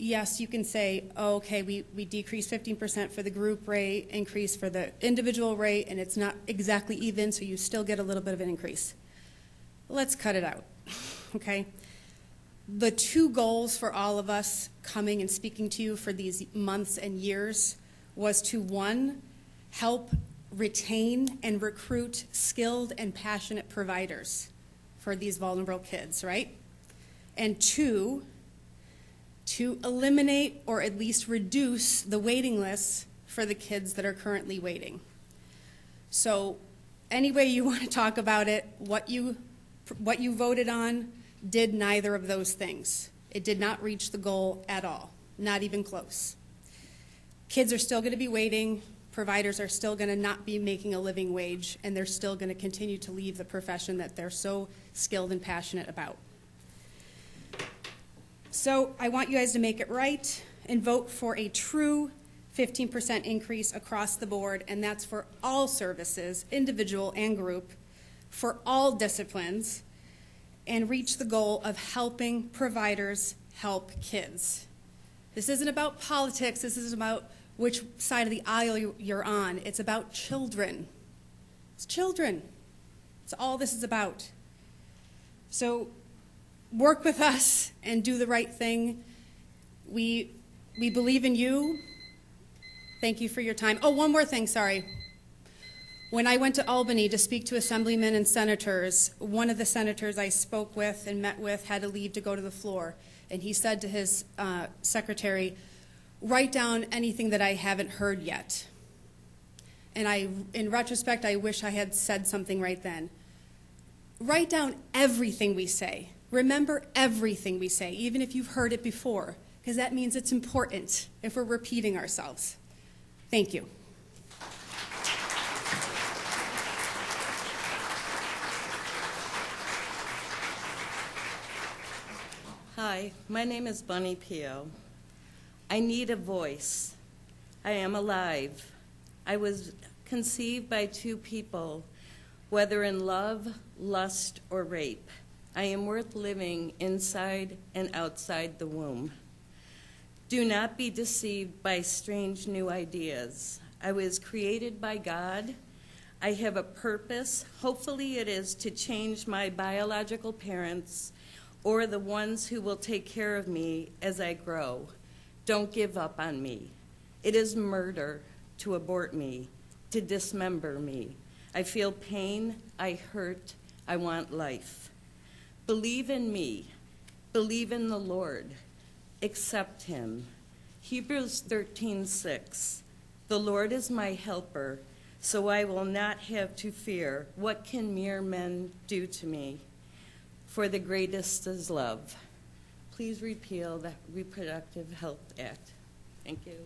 yes, you can say, oh, okay, we decreased 15% for the group rate, increase for the individual rate, and it's not exactly even, so you still get a little bit of an increase. Let's cut it out, okay? The two goals for all of us coming and speaking to you for these months and years was to, one, help retain and recruit skilled and passionate providers for these vulnerable kids, right? And two, to eliminate or at least reduce the waiting lists for the kids that are currently waiting. So any way you want to talk about it, what you voted on did neither of those things. It did not reach the goal at all, not even close. Kids are still going to be waiting, providers are still going to not be making a living wage, and they're still going to continue to leave the profession that they're so skilled and passionate about. So I want you guys to make it right and vote for a true 15% increase across the board, and that's for all services, individual and group, for all disciplines, and reach the goal of helping providers help kids. This isn't about politics. This isn't about which side of the aisle you're on. It's about children. It's children. It's all this is about. So work with us and do the right thing. We believe in you. Thank you for your time. Oh, one more thing, sorry. When I went to Albany to speak to assemblymen and senators, one of the senators I spoke with and met with had to leave to go to the floor. And he said to his secretary, write down anything that I haven't heard yet. And in retrospect, I wish I had said something right then. Write down everything we say. Remember everything we say, even if you've heard it before, because that means it's important if we're repeating ourselves. Thank you. Hi, my name is Bunny Pio. I need a voice. I am alive. I was conceived by two people, whether in love, lust, or rape. I am worth living inside and outside the womb. Do not be deceived by strange new ideas. I was created by God. I have a purpose. Hopefully it is to change my biological parents or the ones who will take care of me as I grow. Don't give up on me. It is murder to abort me, to dismember me. I feel pain, I hurt, I want life. Believe in me, believe in the Lord, accept him. Hebrews 13:6, the Lord is my helper, so I will not have to fear. What can mere men do to me? For the greatest is love. Please repeal the Reproductive Health Act. Thank you.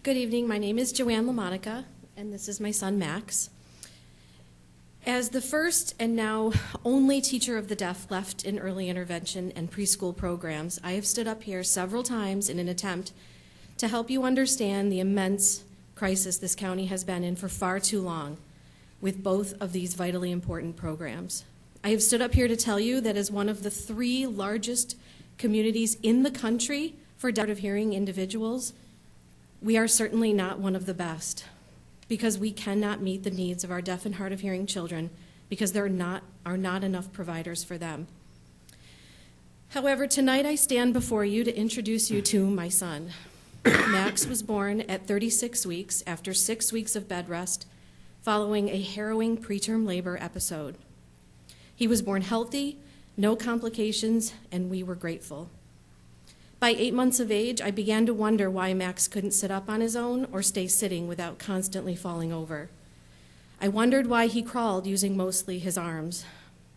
Good evening. My name is Joanne Lamonica, and this is my son, Max. As the first and now only teacher of the deaf left in early intervention and preschool programs, I have stood up here several times in an attempt to help you understand the immense crisis this county has been in for far too long with both of these vitally important programs. I have stood up here to tell you that as one of the 3 largest communities in the country for hard of hearing individuals, we are certainly not one of the best, because we cannot meet the needs of our deaf and hard of hearing children because there are not enough providers for them. However, tonight I stand before you to introduce you to my son. Max was born at 36 weeks after 6 weeks of bed rest following a harrowing preterm labor episode. He was born healthy, no complications, and we were grateful. By 8 months of age, I began to wonder why Max couldn't sit up on his own or stay sitting without constantly falling over. I wondered why he crawled using mostly his arms.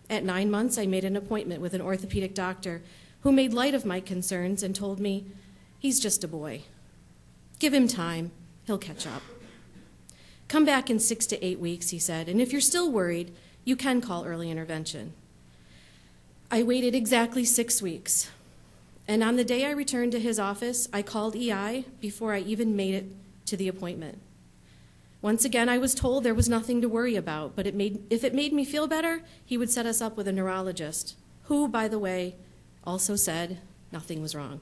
At 9 months, I made an appointment with an orthopedic doctor who made light of my concerns and told me, he's just a boy. Give him time, he'll catch up. Come back in 6 to 8 weeks, he said, and if you're still worried, you can call early intervention. I waited exactly 6 weeks. And on the day I returned to his office, I called EI before I even made it to the appointment. Once again, I was told there was nothing to worry about, but if it made me feel better, he would set us up with a neurologist, who, by the way, also said nothing was wrong.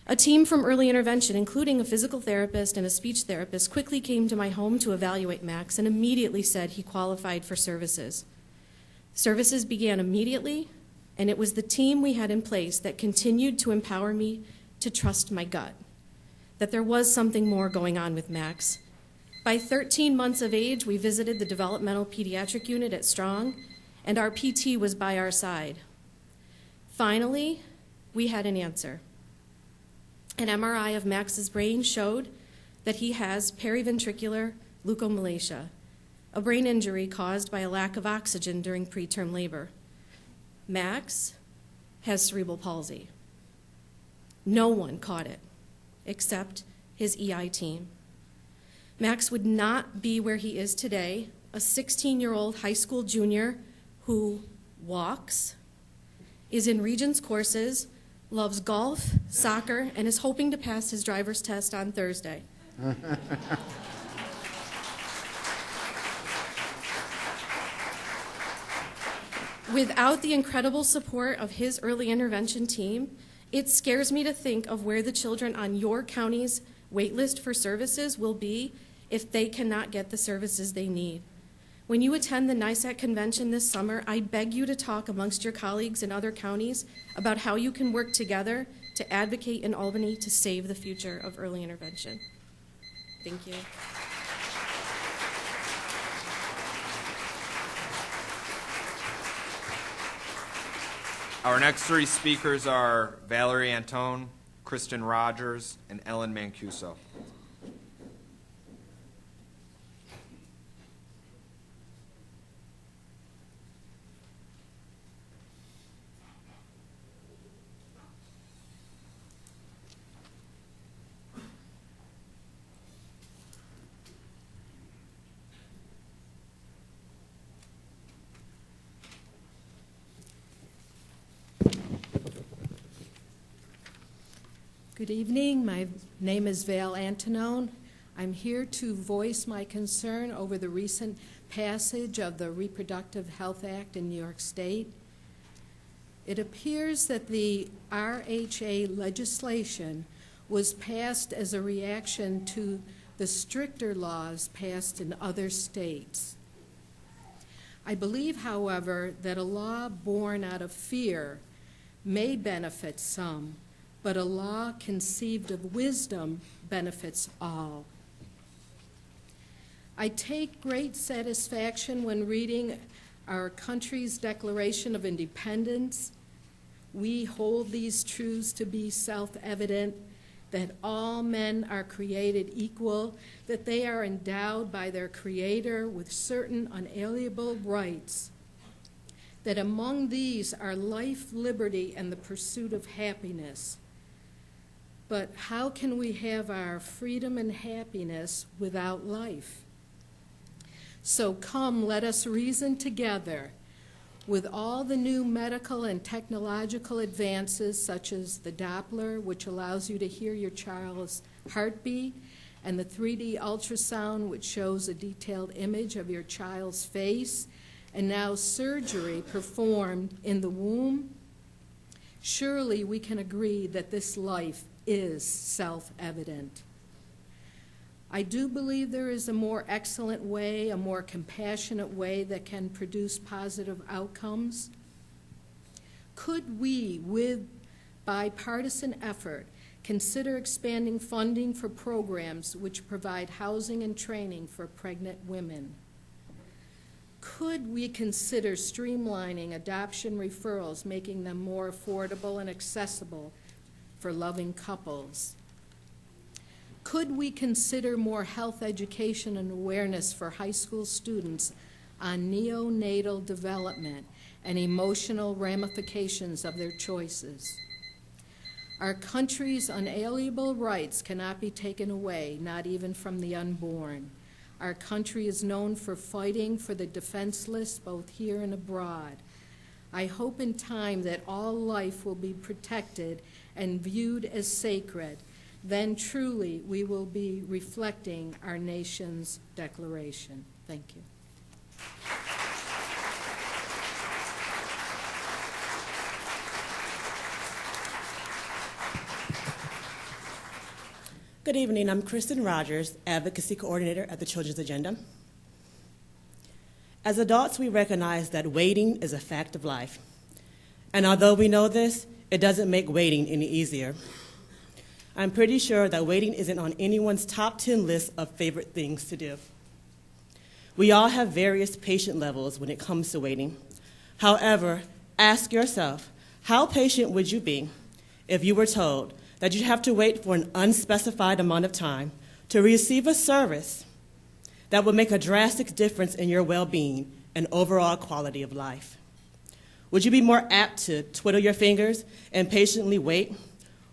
A team from early intervention, including a physical therapist and a speech therapist, quickly came to my home to evaluate Max and immediately said he qualified for services. Services began immediately, and it was the team we had in place that continued to empower me to trust my gut, that there was something more going on with Max. By 13 months of age, we visited the developmental pediatric unit at Strong, and our PT was by our side. Finally, we had an answer. An MRI of Max's brain showed that he has periventricular leukomalacia, a brain injury caused by a lack of oxygen during preterm labor. Max has cerebral palsy. No one caught it except his EI team. Max would not be where he is today, a 16-year-old high school junior who walks, is in Regents courses, loves golf, soccer, and is hoping to pass his driver's test on Thursday. Without the incredible support of his early intervention team, it scares me to think of where the children on your county's waitlist for services will be if they cannot get the services they need. When you attend the NISAC convention this summer, I beg you to talk amongst your colleagues in other counties about how you can work together to advocate in Albany to save the future of early intervention. Thank you. Our next three speakers are Vale Anton, Kristen Rogers, and Ellie Mancuso. Good evening. My name is Vale Anton. I'm here to voice my concern over the recent passage of the Reproductive Health Act in New York State. It appears that the RHA legislation was passed as a reaction to the stricter laws passed in other states. I believe, however, that a law born out of fear may benefit some, but a law conceived of wisdom benefits all. I take great satisfaction when reading our country's Declaration of Independence. We hold these truths to be self-evident, that all men are created equal, that they are endowed by their Creator with certain unalienable rights, that among these are life, liberty, and the pursuit of happiness. But how can we have our freedom and happiness without life? So come, let us reason together. With all the new medical and technological advances, such as the Doppler, which allows you to hear your child's heartbeat, and the 3D ultrasound, which shows a detailed image of your child's face, and now surgery performed in the womb, surely we can agree that this life is self-evident. I do believe there is a more excellent way, a more compassionate way that can produce positive outcomes. Could we, with bipartisan effort, consider expanding funding for programs which provide housing and training for pregnant women? Could we consider streamlining adoption referrals, making them more affordable and accessible for loving couples? Could we consider more health education and awareness for high school students on neonatal development and emotional ramifications of their choices? Our country's unalienable rights cannot be taken away, not even from the unborn. Our country is known for fighting for the defenseless, both here and abroad. I hope in time that all life will be protected and viewed as sacred, then truly we will be reflecting our nation's declaration. Thank you. Good evening. I'm Kristen Rogers, Advocacy Coordinator at the Children's Agenda. As adults, we recognize that waiting is a fact of life. And although we know this, it doesn't make waiting any easier. I'm pretty sure that waiting isn't on anyone's top 10 list of favorite things to do. We all have various patient levels when it comes to waiting. However, ask yourself, how patient would you be if you were told that you have to wait for an unspecified amount of time to receive a service that would make a drastic difference in your well-being and overall quality of life? Would you be more apt to twiddle your fingers and patiently wait?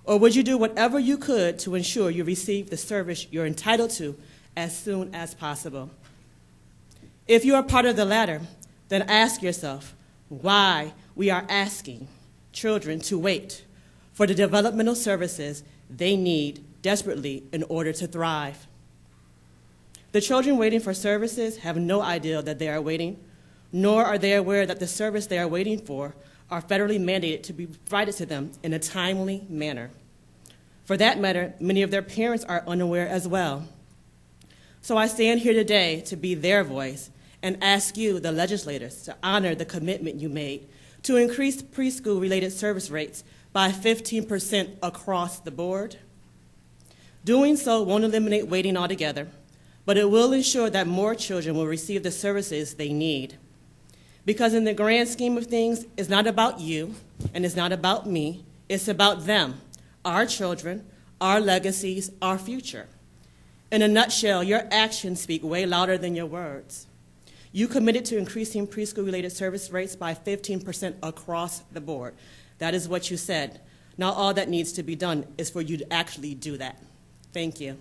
Or would you do whatever you could to ensure you receive the service you're entitled to as soon as possible? If you are part of the latter, then ask yourself why we are asking children to wait for the developmental services they need desperately in order to thrive. The children waiting for services have no idea that they are waiting, nor are they aware that the service they are waiting for are federally mandated to be provided to them in a timely manner. For that matter, many of their parents are unaware as well. So I stand here today to be their voice and ask you, the legislators, to honor the commitment you made to increase preschool-related service rates by 15% across the board. Doing so won't eliminate waiting altogether, but it will ensure that more children will receive the services they need. Because in the grand scheme of things, it's not about you and it's not about me, it's about them, our children, our legacies, our future. In a nutshell, your actions speak way louder than your words. You committed to increasing preschool-related service rates by 15% across the board. That is what you said. Now all that needs to be done is for you to actually do that. Thank you.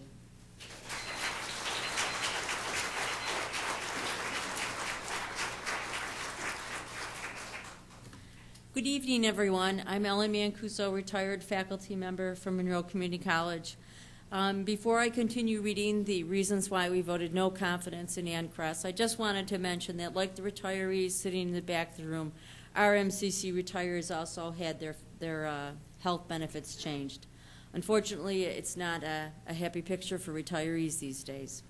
Good evening, everyone. I'm Ellie Mancuso, retired faculty member from Monroe Community College. Before I continue reading the reasons why we voted no confidence in Ann Kress, I just wanted to mention that, like the retirees sitting in the back of the room, our MCC retirees also had their health benefits changed. Unfortunately, it's not a happy picture for retirees these days.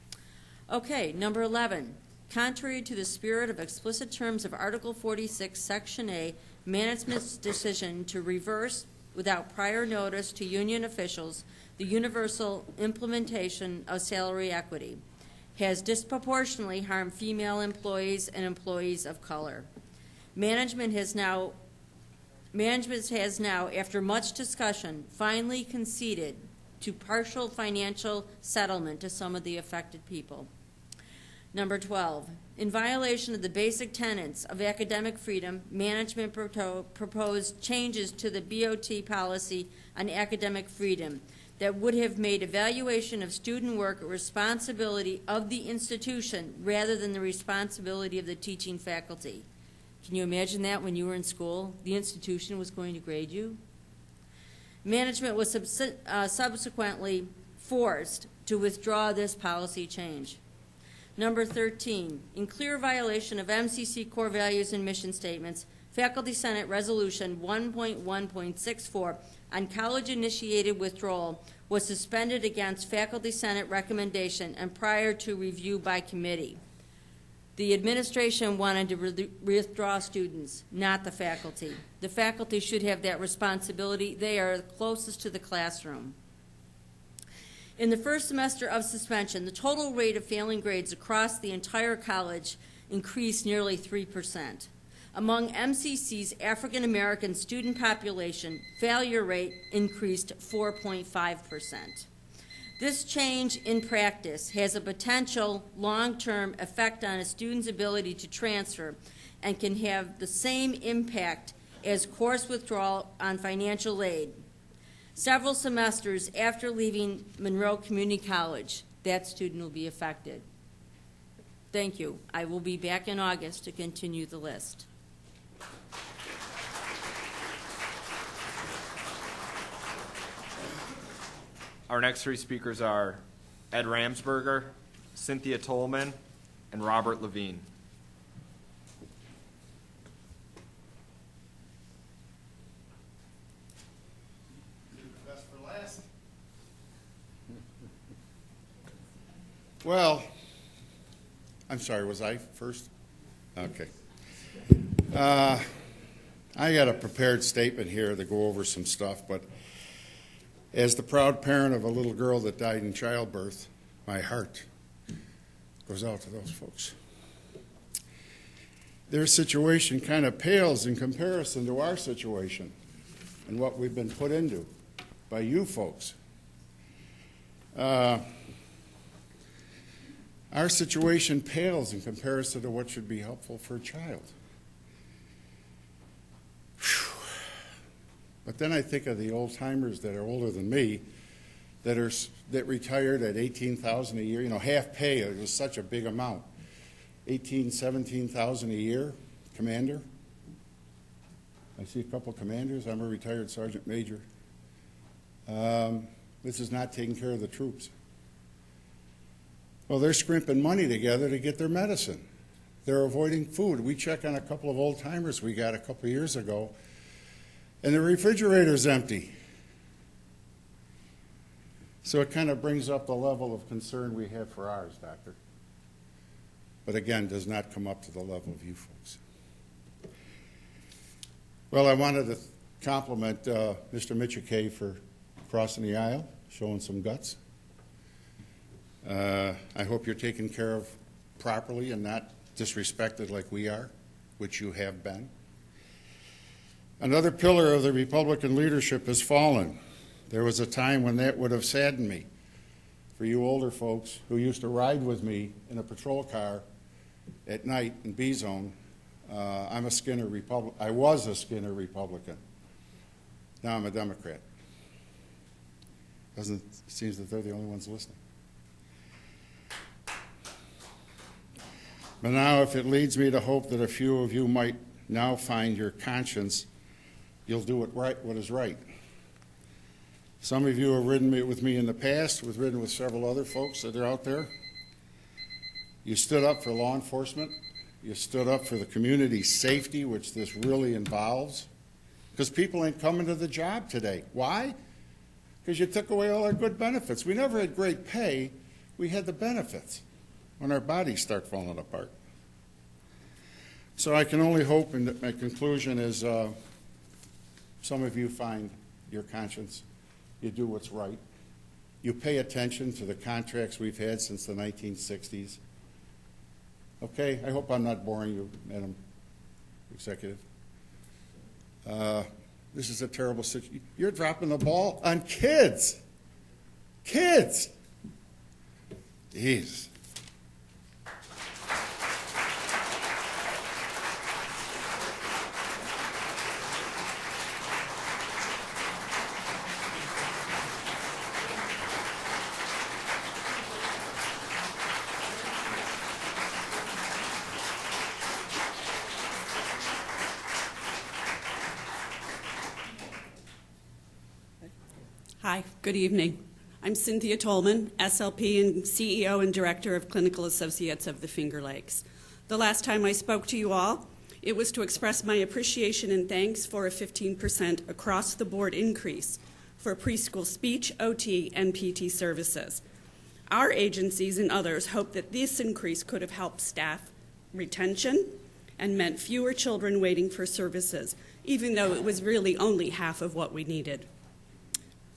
Okay, number 11. Contrary to the spirit of explicit terms of Article 46, Section A, management's decision to reverse, without prior notice to union officials, the universal implementation of salary equity has disproportionately harmed female employees and employees of color. Management has now, after much discussion, finally conceded to partial financial settlement to some of the affected people. Number 12, in violation of the basic tenets of academic freedom, management proposed changes to the BOT policy on academic freedom that would have made evaluation of student work a responsibility of the institution rather than the responsibility of the teaching faculty. Can you imagine that when you were in school? The institution was going to grade you? Management was subsequently forced to withdraw this policy change. Number 13, in clear violation of MCC core values and mission statements, Faculty Senate Resolution 1.1.64 on college-initiated withdrawal was suspended against Faculty Senate recommendation and prior to review by committee. The administration wanted to withdraw students, not the faculty. The faculty should have that responsibility. They are closest to the classroom. In the first semester of suspension, the total rate of failing grades across the entire college increased nearly 3%. Among MCC's African American student population, failure rate increased 4.5%. This change in practice has a potential long-term effect on a student's ability to transfer and can have the same impact as course withdrawal on financial aid. Several semesters after leaving Monroe Community College, that student will be affected. Thank you. I will be back in August to continue the list. Our next three speakers are Ed Ramsberger, Cynthia Tolman, and Robert Levine. Best for last. Well, I'm sorry, was I first? Okay. I got a prepared statement here to go over some stuff, but as the proud parent of a little girl that died in childbirth, my heart goes out to those folks. Their situation kind of pales in comparison to our situation and what we've been put into by you folks. Our situation pales in comparison to what should be helpful for a child. Whew. But then I think of the old timers that are older than me that retired at $18,000 a year. You know, half pay, it was such a big amount. $17,000 a year, commander. I see a couple commanders. I'm a retired sergeant major. This is not taking care of the troops. Well, they're scrimping money together to get their medicine. They're avoiding food. We check on a couple of old timers we got a couple of years ago, and the refrigerator's empty. So it kind of brings up the level of concern we have for ours, Doctor. But again, does not come up to the level of you folks. Well, I wanted to compliment Mr. Michike for crossing the aisle, showing some guts. I hope you're taken care of properly and not disrespected like we are, which you have been. Another pillar of the Republican leadership has fallen. There was a time when that would have saddened me. For you older folks who used to ride with me in a patrol car at night in B-Zone, I was a Skinner Republican. Now I'm a Democrat. It seems that they're the only ones listening. But now if it leads me to hope that a few of you might now find your conscience, you'll do what is right. Some of you have ridden with me in the past, we've ridden with several other folks that are out there. You stood up for law enforcement. You stood up for the community safety, which this really involves. Because people ain't coming to the job today. Why? Because you took away all our good benefits. We never had great pay. We had the benefits when our bodies start falling apart. So I can only hope, and my conclusion is some of you find your conscience. You do what's right. You pay attention to the contracts we've had since the 1960s. Okay, I hope I'm not boring you, Madam Executive. This is a terrible situation. You're dropping the ball on kids. Kids. Jeez. Hi, good evening. I'm Cynthia Tolman, SLP and CEO and Director of Clinical Associates of the Finger Lakes. The last time I spoke to you all, it was to express my appreciation and thanks for a 15% across-the-board increase for preschool speech, OT, and PT services. Our agencies and others hope that this increase could have helped staff retention and meant fewer children waiting for services, even though it was really only half of what we needed.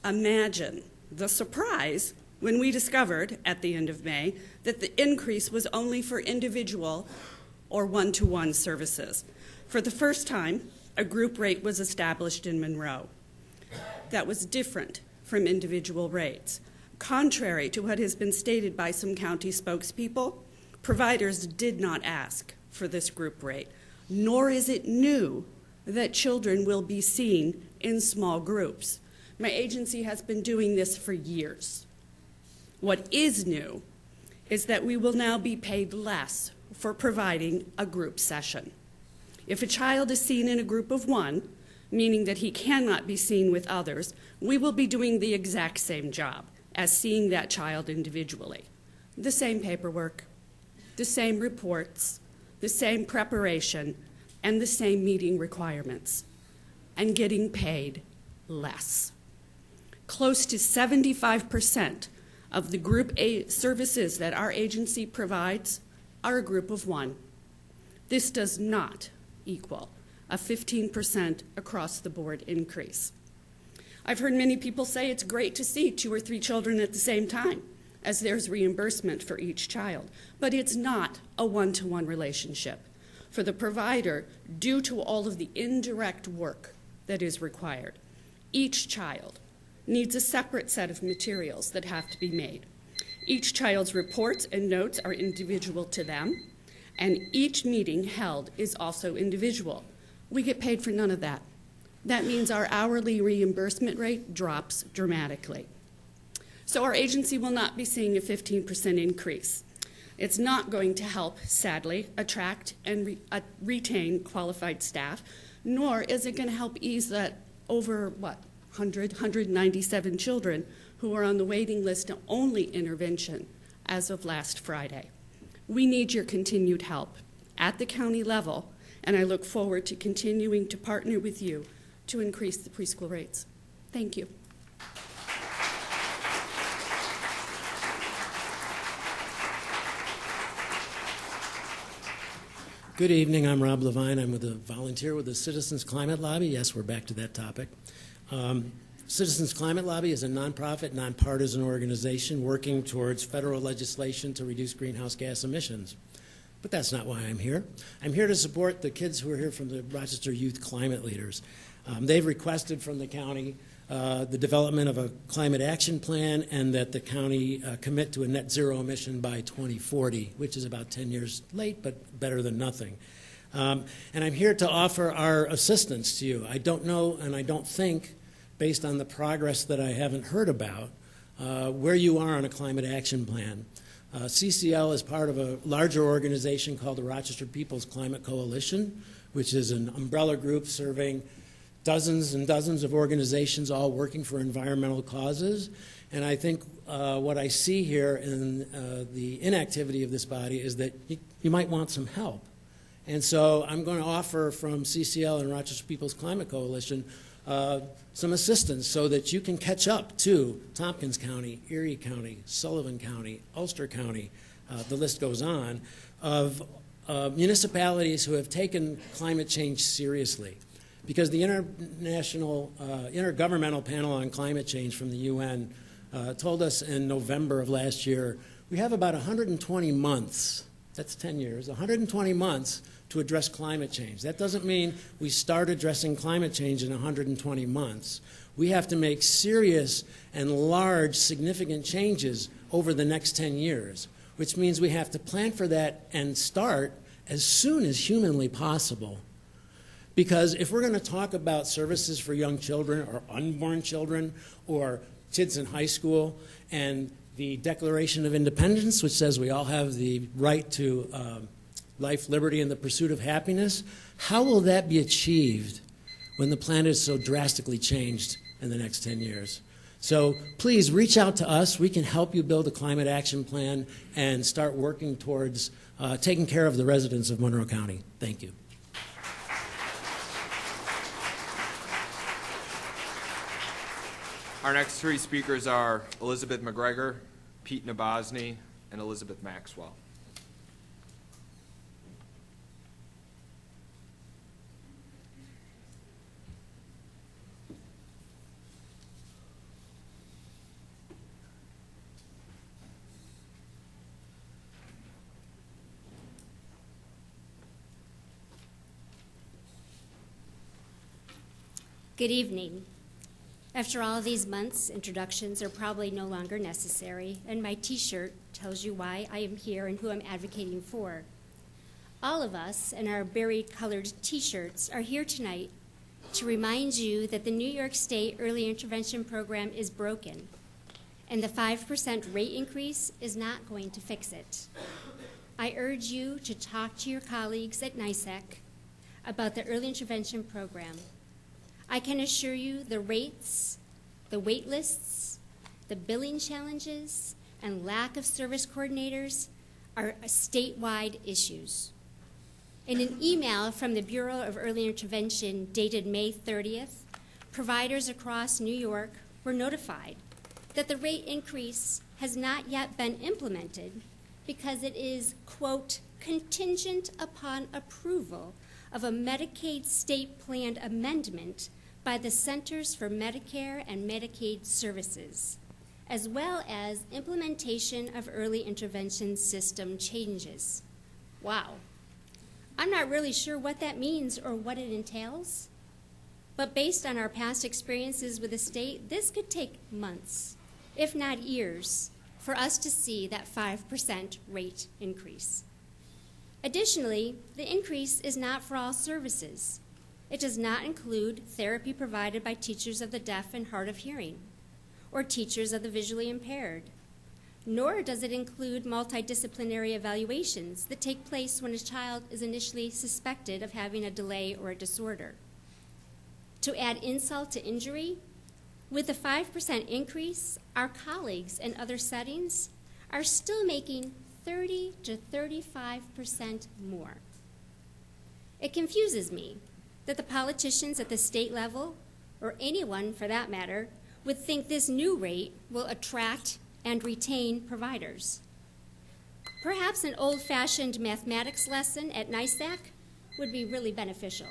Imagine the surprise when we discovered at the end of May that the increase was only for individual or one-to-one services. For the first time, a group rate was established in Monroe that was different from individual rates. Contrary to what has been stated by some county spokespeople, providers did not ask for this group rate, nor is it new that children will be seen in small groups. My agency has been doing this for years. What is new is that we will now be paid less for providing a group session. If a child is seen in a group of one, meaning that he cannot be seen with others, we will be doing the exact same job as seeing that child individually. The same paperwork, the same reports, the same preparation, and the same meeting requirements, and getting paid less. Close to 75% of the group services that our agency provides are a group of one. This does not equal a 15% across-the-board increase. I've heard many people say it's great to see 2 or 3 children at the same time, as there's reimbursement for each child, but it's not a one-to-one relationship. For the provider, due to all of the indirect work that is required, each child needs a separate set of materials that have to be made. Each child's reports and notes are individual to them, and each meeting held is also individual. We get paid for none of that. That means our hourly reimbursement rate drops dramatically. So our agency will not be seeing a 15% increase. It's not going to help, sadly, attract and retain qualified staff, nor is it going to help ease that over, 197 children who are on the waiting list to only intervention as of last Friday. We need your continued help at the county level, and I look forward to continuing to partner with you to increase the preschool rates. Thank you. Good evening. I'm Rob Levine. I'm a volunteer with the Citizens Climate Lobby. Yes, we're back to that topic. Citizens Climate Lobby is a nonprofit, nonpartisan organization working towards federal legislation to reduce greenhouse gas emissions. But that's not why I'm here. I'm here to support the kids who are here from the Rochester Youth Climate Leaders. They've requested from the county the development of a climate action plan and that the county commit to a net zero emission by 2040, which is about 10 years late, but better than nothing. And I'm here to offer our assistance to you. I don't know and I don't think, based on the progress that I haven't heard about, where you are on a climate action plan. CCL is part of a larger organization called the Rochester People's Climate Coalition, which is an umbrella group serving dozens and dozens of organizations all working for environmental causes. And I think what I see here in the inactivity of this body is that you might want some help. And so I'm going to offer from CCL and Rochester People's Climate Coalition some assistance so that you can catch up to Tompkins County, Erie County, Sullivan County, Ulster County, the list goes on, of municipalities who have taken climate change seriously. Because the Intergovernmental Panel on Climate Change from the UN told us in November of last year, we have about 120 months, that's 10 years, 120 months to address climate change. That doesn't mean we start addressing climate change in 120 months. We have to make serious and large, significant changes over the next 10 years, which means we have to plan for that and start as soon as humanly possible. Because if we're going to talk about services for young children or unborn children or kids in high school and the Declaration of Independence, which says we all have the right to life, liberty, and the pursuit of happiness, how will that be achieved when the planet is so drastically changed in the next 10 years? So please reach out to us. We can help you build a climate action plan and start working towards taking care of the residents of Monroe County. Thank you. Our next 3 speakers are Elizabeth McGregor, Pete Nabosny, and Elizabeth Maxwell. Good evening. After all these months, introductions are probably no longer necessary, and my t-shirt tells you why I am here and who I'm advocating for. All of us in our berry-colored t-shirts are here tonight to remind you that the New York State Early Intervention Program is broken, and the 5% rate increase is not going to fix it. I urge you to talk to your colleagues at NYSEC about the Early Intervention Program. I can assure you the rates, the wait lists, the billing challenges, and lack of service coordinators are statewide issues. In an email from the Bureau of Early Intervention dated May 30th, providers across New York were notified that the rate increase has not yet been implemented because it is, quote, contingent upon approval of a Medicaid state planned amendment by the Centers for Medicare and Medicaid Services, as well as implementation of early intervention system changes. Wow. I'm not really sure what that means or what it entails, but based on our past experiences with the state, this could take months, if not years, for us to see that 5% rate increase. Additionally, the increase is not for all services. It does not include therapy provided by teachers of the deaf and hard of hearing, or teachers of the visually impaired, nor does it include multidisciplinary evaluations that take place when a child is initially suspected of having a delay or a disorder. To add insult to injury, with the 5% increase, our colleagues in other settings are still making 30 to 35% more. It confuses me that the politicians at the state level, or anyone for that matter, would think this new rate will attract and retain providers. Perhaps an old-fashioned mathematics lesson at NYSAC would be really beneficial.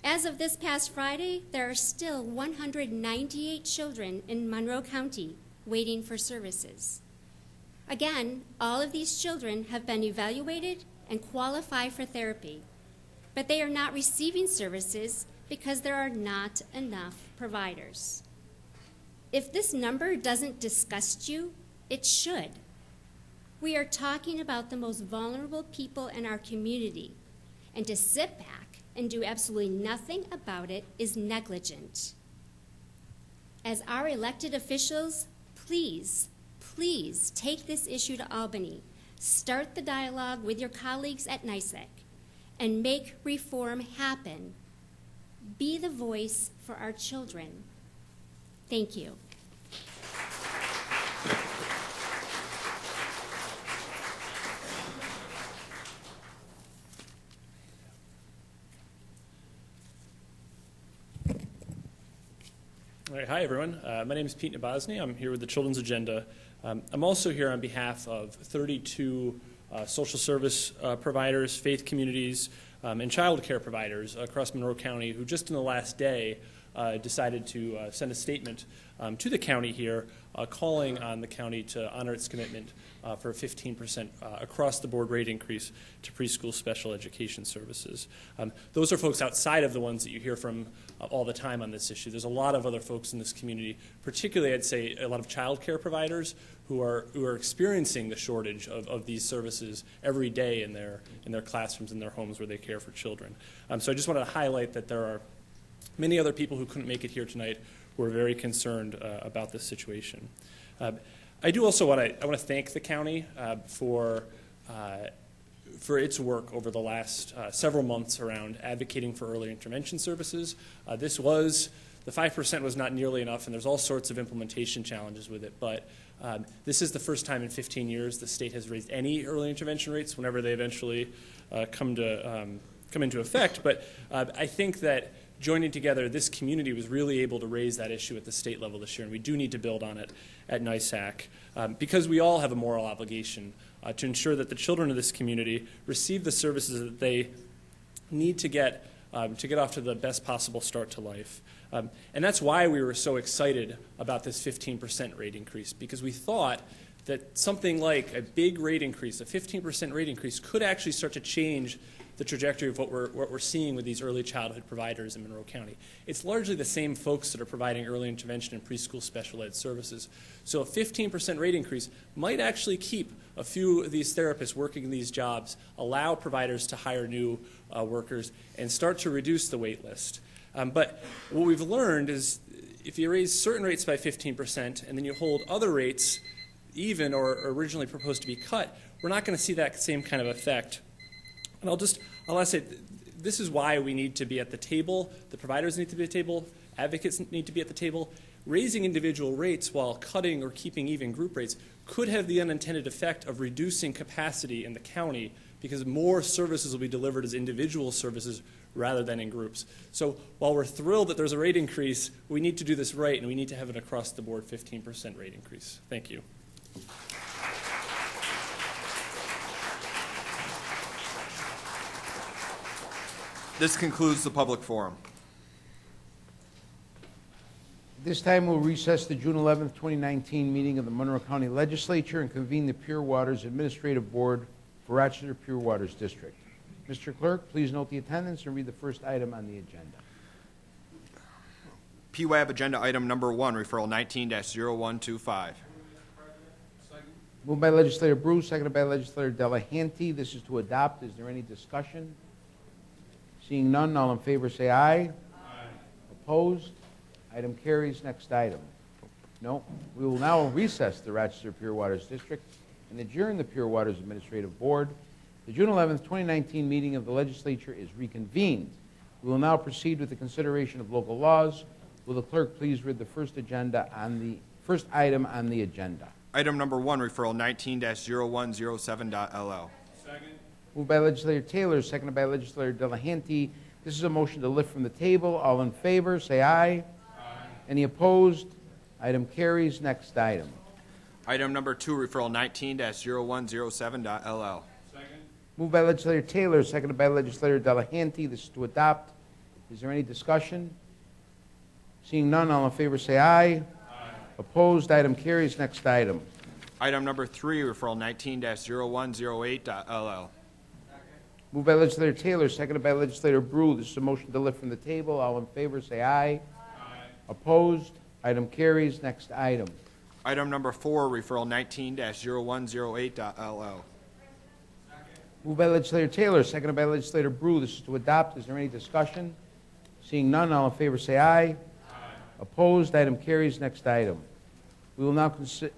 As of this past Friday, there are still 198 children in Monroe County waiting for services. Again, all of these children have been evaluated and qualify for therapy, but they are not receiving services because there are not enough providers. If this number doesn't disgust you, it should. We are talking about the most vulnerable people in our community, and to sit back and do absolutely nothing about it is negligent. As our elected officials, please take this issue to Albany, start the dialogue with your colleagues at NYSEC, and make reform happen. Be the voice for our children. Thank you. All right, hi everyone. My name is Pete Nabozny. I'm here with the Children's Agenda. I'm also here on behalf of 32 social service providers, faith communities, and child care providers across Monroe County who just in the last day decided to send a statement to the county here calling on the county to honor its commitment for a 15% across-the-board rate increase to preschool special education services. Those are folks outside of the ones that you hear from all the time on this issue. There's a lot of other folks in this community, particularly I'd say a lot of child care providers who are experiencing the shortage of these services every day in their classrooms, in their homes where they care for children. So I just wanted to highlight that there are many other people who couldn't make it here tonight who are very concerned about this situation. I do also want to thank the county for its work over the last several months around advocating for early intervention services. The 5% was not nearly enough, and there's all sorts of implementation challenges with it, but this is the first time in 15 years the state has raised any early intervention rates whenever they eventually come into effect. But I think that joining together, this community was really able to raise that issue at the state level this year, and we do need to build on it at NYSAC because we all have a moral obligation to ensure that the children of this community receive the services that they need to get off to the best possible start to life. And that's why we were so excited about this 15% rate increase, because we thought that something like a big rate increase, a 15% rate increase, could actually start to change the trajectory of what we're seeing with these early childhood providers in Monroe County. It's largely the same folks that are providing early intervention and preschool special ed services. So a 15% rate increase might actually keep a few of these therapists working these jobs, allow providers to hire new workers, and start to reduce the wait list. But what we've learned is if you raise certain rates by 15% and then you hold other rates even or originally proposed to be cut, we're not going to see that same kind of effect. And I'll say, this is why we need to be at the table. The providers need to be at the table. Advocates need to be at the table. raising individual rates while cutting or keeping even group rates could have the unintended effect of reducing capacity in the county because more services will be delivered as individual services rather than in groups. So while we're thrilled that there's a rate increase, we need to do this right, and we need to have an across-the-board 15% rate increase. Thank you. This concludes the public forum. This time we'll recess the June 11th, 2019 meeting of the Monroe County Legislature and convene the Pure Waters Administrative Board for Rochester Pure Waters District. Mr. Clerk, please note the attendance and read the first item on the agenda. PWAB agenda item number 1, referral 19-0125. Moved by Legislator Bruce, seconded by Legislator Delahanty. This is to adopt. Is there any discussion? Seeing none, all in favor say aye. Aye. Opposed? Item carries. Next item. No. We will now recess the Rochester Pure Waters District and adjourn the Pure Waters Administrative Board. The June 11th, 2019 meeting of the Legislature is reconvened. We will now proceed with the consideration of local laws. Will the clerk please read the first item on the agenda? Item number 1, referral 19-0107.LL. Second. Moved by Legislator Taylor, seconded by Legislator Delahanty. This is a motion to lift from the table. All in favor, say aye. Aye. Any opposed? Item carries. Next item. Item number 2, referral 19-0107.LL. Second. Moved by Legislator Taylor, seconded by Legislator Delahanty. This is to adopt. Is there any discussion? Seeing none, all in favor say aye. Aye. Opposed? Item carries. Next item. Item number 3, referral 19-0108.LL. Moved by Legislator Taylor, seconded by Legislator Brew. This is a motion to lift from the table. All in favor say aye. Aye. Opposed? Item carries. Next item. Item number 4, referral 19-0108.LL. Moved by Legislator Taylor, seconded by Legislator Brew. This is to adopt. Is there any discussion? Seeing none, all in favor say aye. Aye. Opposed? Item carries. Next item. We will now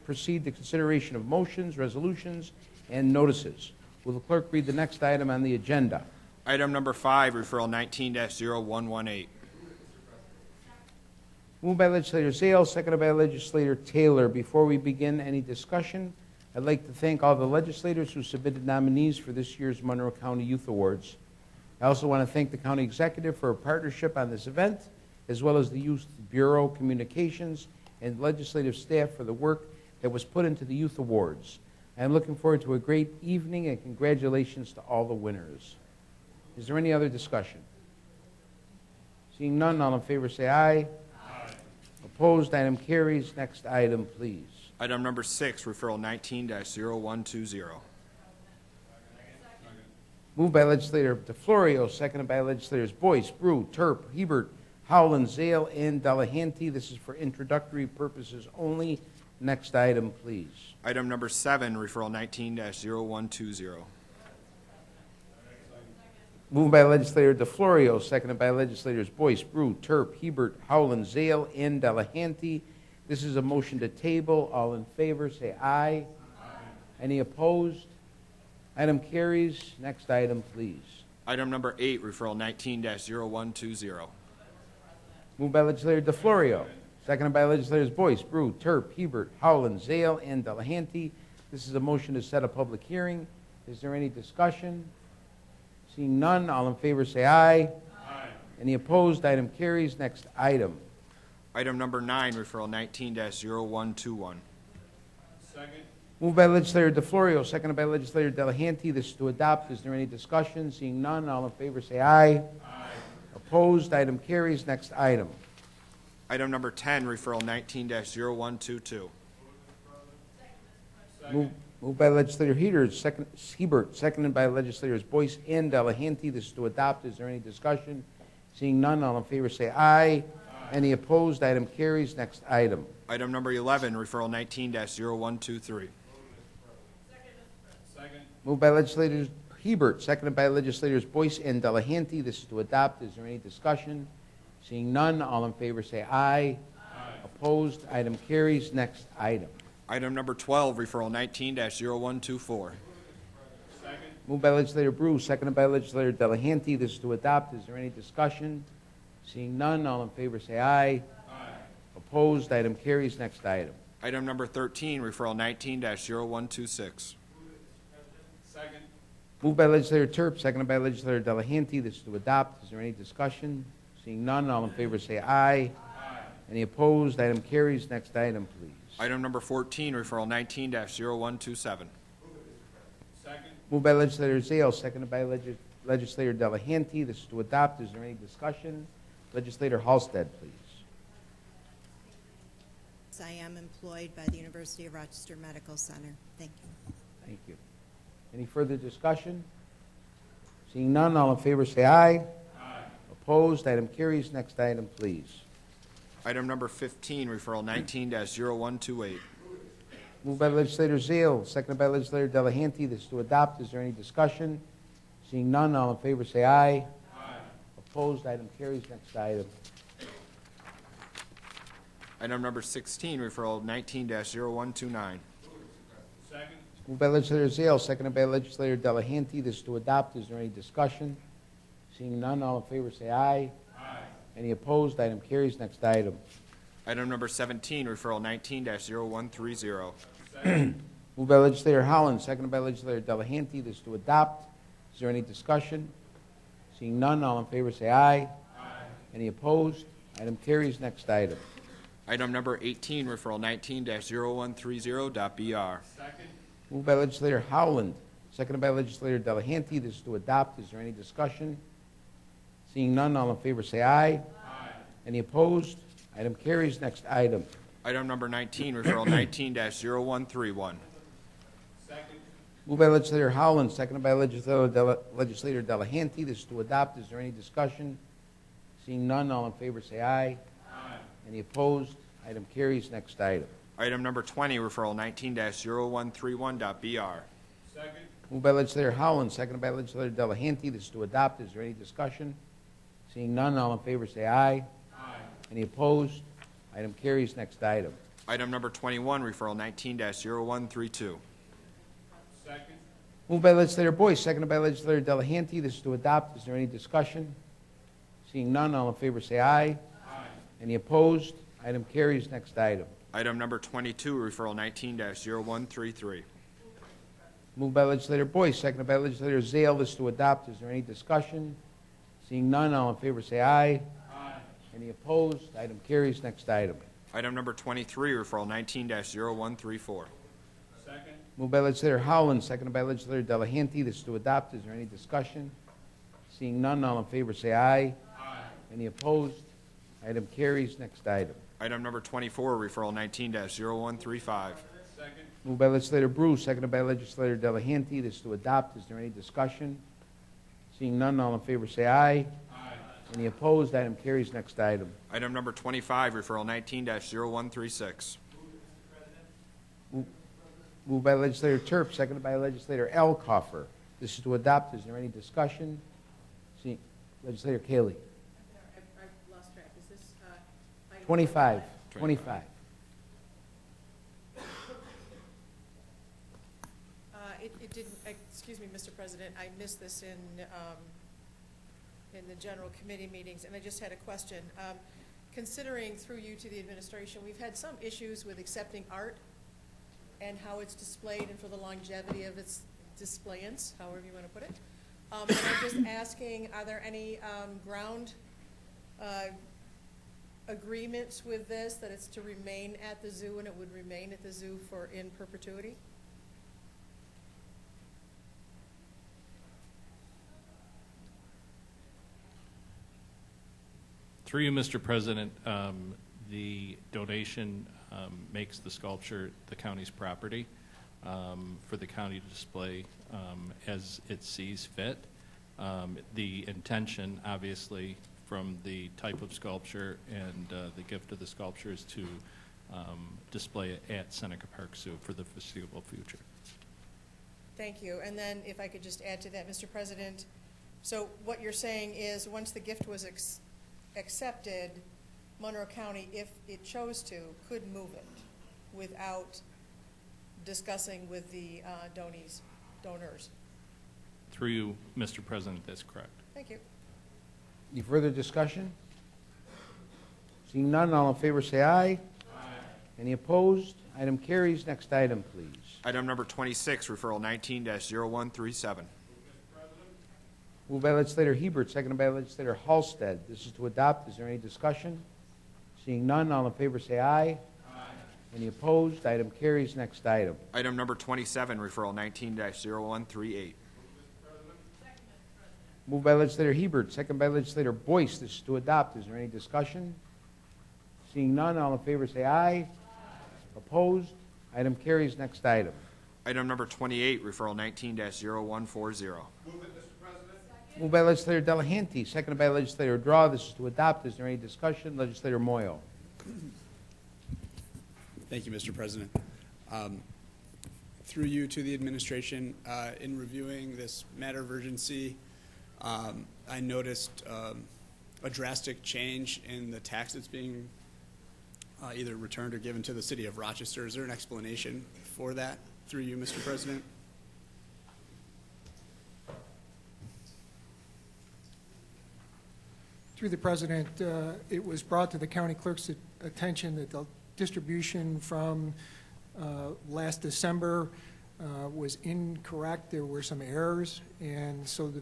proceed to consideration of motions, resolutions, and notices. Will the clerk read the next item on the agenda? Item number 5, referral 19-0118. Moved by Legislator Zale, seconded by Legislator Taylor. Before we begin any discussion, I'd like to thank all the legislators who submitted nominees for this year's Monroe County Youth Awards. I also want to thank the county executive for a partnership on this event, as well as the Youth Bureau Communications and legislative staff for the work that was put into the Youth Awards. I am looking forward to a great evening, and congratulations to all the winners. Is there any other discussion? Seeing none, all in favor say aye. Aye. Opposed? Item carries. Next item, please. Item number 6, referral 19-0120. Moved by Legislator DeFlorio, seconded by Legislators Boyce, Brew, Terp, Hebert, Howland, Zale, and Delahanty. This is for introductory purposes only. Next item, please. Item number 7, referral 19-0120. Moved by Legislator DeFlorio, seconded by Legislators Boyce, Brew, Terp, Hebert, Howland, Zale, and Delahanty. This is a motion to table. All in favor, say aye. Aye. Any opposed? Item carries. Next item, please. Item number 8, referral 19-0120. Moved by Legislator DeFlorio, seconded by Legislators Boyce, Brew, Terp, Hebert, Howland, Zale, and Delahanty. This is a motion to set a public hearing. Is there any discussion? Seeing none, all in favor say aye. Aye. Any opposed? Item carries. Next item. Item number 9, referral 19-0121. Second. Moved by Legislator DeFlorio, seconded by Legislator Delahanty. This is to adopt. Is there any discussion? Seeing none, all in favor say aye. Aye. Opposed? Item carries. Next item. Item number 10, referral 19-0122. Moved by Legislator Hebert, seconded by Legislators Boyce and Delahanty. This is to adopt. Is there any discussion? Seeing none, all in favor say aye. Aye. Any opposed? Item carries. Next item. Item number 11, referral 19-0123. Second. Moved by Legislators Hebert, seconded by Legislators Boyce and Delahanty. This is to adopt. Is there any discussion? Seeing none, all in favor say aye. Aye. Opposed? Item carries. Next item. Item number 12, referral 19-0124. Second. Moved by Legislator Brew, seconded by Legislator Delahanty. This is to adopt. Is there any discussion? Seeing none, all in favor say aye. Aye. Opposed? Item carries. Next item. Item number 13, referral 19-0126. Moved by legislator Turp, seconded by legislator Delahanty. This is to adopt. Is there any discussion? Seeing none, all in favor say aye. Any opposed? Item carries. Next item, please. Item number 14, referral 19-0127. Moved by legislator Zale, seconded by legislator Delahanty. This is to adopt. Is there any discussion? Legislator Halstead, please. I am employed by the University of Rochester Medical Center. Thank you. Thank you. Any further discussion? Seeing none, all in favor say aye. Opposed? Item carries. Next item, please. Item number 15, referral 19-0128. Moved by legislator Zale, seconded by legislator Delahanty. This is to adopt. Is there any discussion? Seeing none, all in favor say aye. Opposed? Item carries. Next item. Item number 16, referral 19-0129. Moved by legislator Zale, seconded by legislator Delahanty. This is to adopt. Is there any discussion? Seeing none, all in favor say aye. Any opposed? Item carries. Next item. Item number 17, referral 19-0130. Moved by legislator Holland, seconded by legislator Delahanty. This is to adopt. Is there any discussion? Seeing none, all in favor say aye. Any opposed? Item carries. Next item. Item number 18, referral 19-0130.BR. Moved by legislator Howland, seconded by legislator Delahanty. This is to adopt. Is there any discussion? Seeing none, all in favor say aye. Any opposed? Item carries. Next item. Item number 19, referral 19-0131. Moved by legislator Howland, seconded by legislator Delahanty. This is to adopt. Is there any discussion? Seeing none, all in favor say aye. Any opposed? Item carries. Next item. Item number 20, referral 19-0131.BR. Moved by legislator Howland, seconded by legislator Delahanty. This is to adopt. Is there any discussion? Seeing none, all in favor say aye. Any opposed? Item carries. Next item. Item number 21, referral 19-0132. Moved by legislator Boyce, seconded by legislator Delahanty. This is to adopt. Is there any discussion? Seeing none, all in favor say aye. Any opposed? Item carries. Next item. Item number 22, referral 19-0133. Moved by legislator Boyce, seconded by legislator Zale. This is to adopt. Is there any discussion? Seeing none, all in favor say aye. Any opposed? Item carries. Next item. Item number 23, referral 19-0134. Moved by legislator Howland, seconded by legislator Delahanty. This is to adopt. Is there any discussion? Seeing none, all in favor say aye. Any opposed? Item carries. Next item. Item number 24, referral 19-0135. Moved by legislator Bruce, seconded by legislator Delahanty. This is to adopt. Is there any discussion? Seeing none, all in favor say aye. Any opposed? Item carries. Next item. Item number 25, referral 19-0136. Moved by legislator Turp, seconded by legislator Elkoffer. This is to adopt. Is there any discussion? See, legislator Cayley. I've lost track. Is this 25. It didn't, excuse me, Mr. President, I missed this in the general committee meetings, and I just had a question. Considering through you to the administration, we've had some issues with accepting art and how it's displayed and for the longevity of its displayance, however you want to put it. And I'm just asking, are there any ground agreements with this, that it's to remain at the zoo and it would remain at the zoo for in perpetuity? Through you, Mr. President, the donation makes the sculpture the county's property for the county to display as it sees fit. The intention, obviously, from the type of sculpture and the gift of the sculpture is to display it at Seneca Park Zoo for the foreseeable future. Thank you. And then if I could just add to that, Mr. President, so what you're saying is once the gift was accepted, Monroe County, if it chose to, could move it without discussing with the donors. Through you, Mr. President, that's correct. Thank you. Any further discussion? Seeing none, all in favor say aye. Any opposed? Item carries. Next item, please. Item number 26, referral 19-0137. Moved by legislator Hebert, seconded by legislator Halsted. This is to adopt. Is there any discussion? Seeing none, all in favor say aye. Any opposed? Item carries. Next item. Item number 27, referral 19-0138. Moved by legislator Hebert, seconded by legislator Boyce. This is to adopt. Is there any discussion? Seeing none, all in favor say aye. Opposed? Item carries. Next item. Item number 28, referral 19-0140. Moved by legislator Delahanty, seconded by legislator Draw. This is to adopt. Is there any discussion? Legislator Moyle. Thank you, Mr. President. Through you to the administration, in reviewing this matter of urgency, I noticed a drastic change in the tax that's being either returned or given to the city of Rochester. Is there an explanation for that through you, Mr. President? Through the President, it was brought to the county clerk's attention that the distribution from last December was incorrect. There were some errors, and so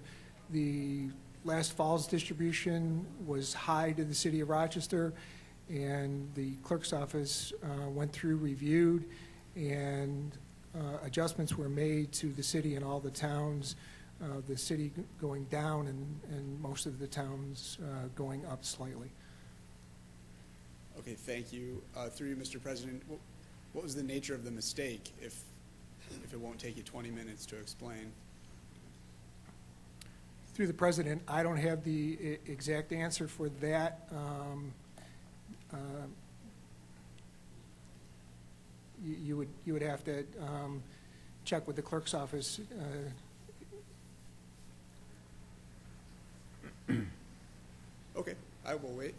the last fall's distribution was high to the city of Rochester, and the clerk's office went through, reviewed, and adjustments were made to the city and all the towns, the city going down and most of the towns going up slightly. Okay, thank you. Through you, Mr. President, what was the nature of the mistake, if it won't take you 20 minutes to explain? Through the President, I don't have the exact answer for that. You would have to check with the clerk's office. Okay, I will wait.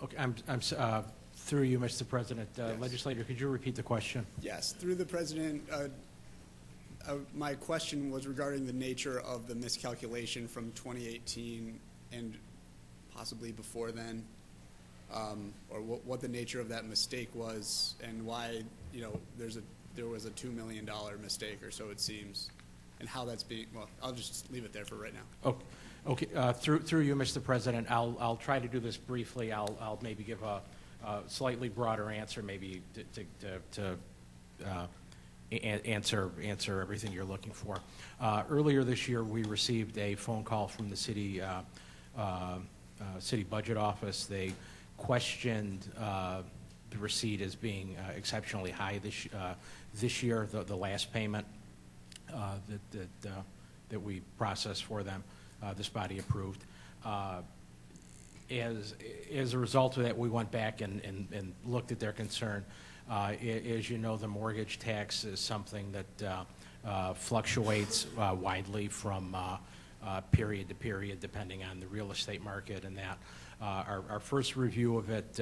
Okay, I'm through you, Mr. President. Yes. Legislator, could you repeat the question? Yes, through the President, my question was regarding the nature of the miscalculation from 2018 and possibly before then, or what the nature of that mistake was and why, there was a $2 million mistake, or so it seems, and how that's being, well, I'll just leave it there for right now. Okay, through you, Mr. President, I'll try to do this briefly. I'll maybe give a slightly broader answer, maybe to answer everything you're looking for. Earlier this year, we received a phone call from the city budget office. They questioned the receipt as being exceptionally high this year. The last payment that we processed for them. This body approved. As a result of that, we went back and looked at their concern. As you know, the mortgage tax is something that fluctuates widely from period to period, depending on the real estate market and that. Our first review of it,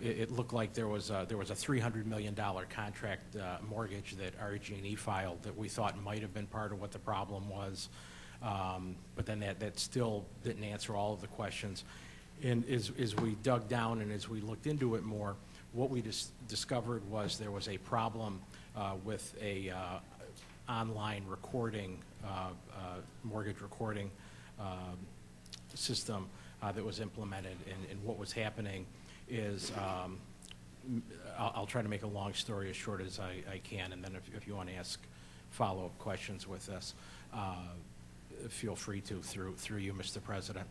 it looked like there was a $300 million contract mortgage that RG&E filed that we thought might have been part of what the problem was. But then that still didn't answer all of the questions. And as we dug down and as we looked into it more, what we discovered was there was a problem with a online recording, mortgage recording system that was implemented. And what was happening is, I'll try to make a long story as short as I can, and then if you want to ask follow-up questions with this, feel free to through you, Mr. President.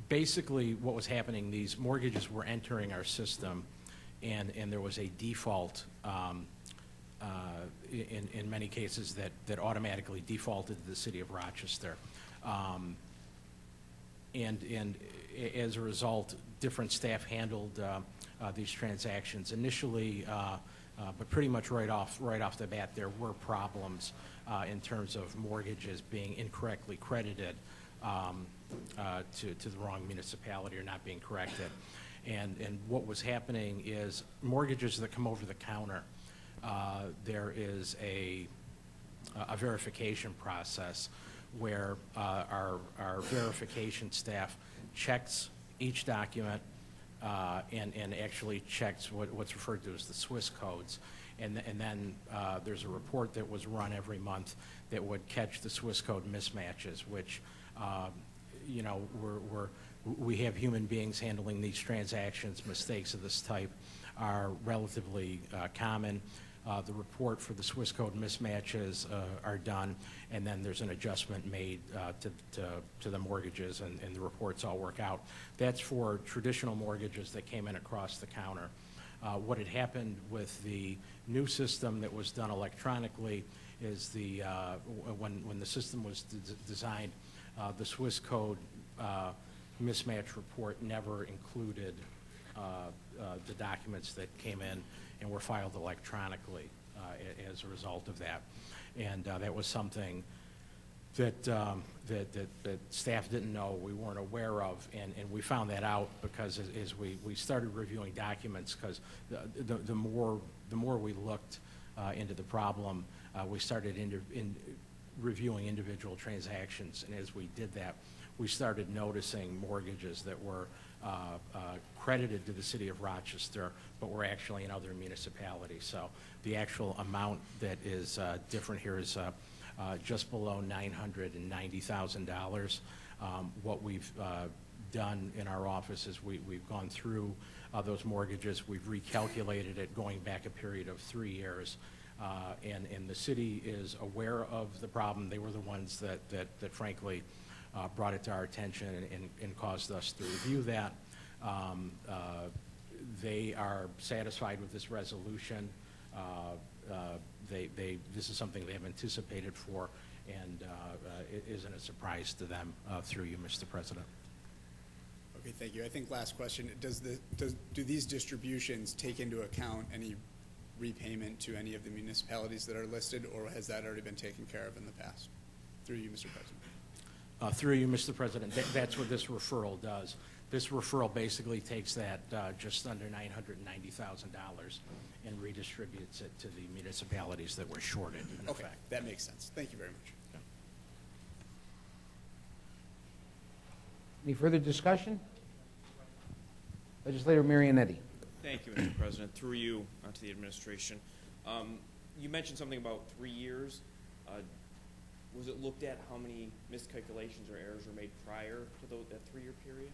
Basically, what was happening, these mortgages were entering our system, and there was a default in many cases that automatically defaulted to the city of Rochester. and as a result, different staff handled these transactions. Initially, but pretty much right off the bat, there were problems in terms of mortgages being incorrectly credited to the wrong municipality or not being corrected. And what was happening is mortgages that come over the counter, there is a verification process where our verification staff checks each document and actually checks what's referred to as the Swiss codes. And then there's a report that was run every month that would catch the Swiss code mismatches, which, you know, we have human beings handling these transactions. Mistakes of this type are relatively common. The report for the Swiss code mismatches are done, and then there's an adjustment made to the mortgages, and the reports all work out. That's for traditional mortgages that came in across the counter. What had happened with the new system that was done electronically is when the system was designed, the Swiss code mismatch report never included the documents that came in and were filed electronically as a result of that. And that was something that staff didn't know, we weren't aware of, and we found that out because as we started reviewing documents, because the more we looked into the problem, we started reviewing individual transactions, and as we did that, we started noticing mortgages that were credited to the city of Rochester, but were actually in other municipalities. So the actual amount that is different here is just below $990,000. What we've done in our office is we've gone through those mortgages, we've recalculated it going back a period of 3 years, and the city is aware of the problem. They were the ones that frankly brought it to our attention and caused us to review that. They are satisfied with this resolution. This is something they have anticipated for, and it isn't a surprise to them through you, Mr. President. Okay, thank you. I think last question, do these distributions take into account any repayment to any of the municipalities that are listed, or has that already been taken care of in the past? Through you, Mr. President. Through you, Mr. President, that's what this referral does. This referral basically takes that just under $990,000 and redistributes it to the municipalities that were shorted, in Okay, effect. that makes sense. Thank you very much. Yeah. Any further discussion? Legislator Marionetti. Thank you, Mr. President. Through you to the administration. You mentioned something about 3 years. Was it looked at how many miscalculations or errors were made prior to that 3-year period?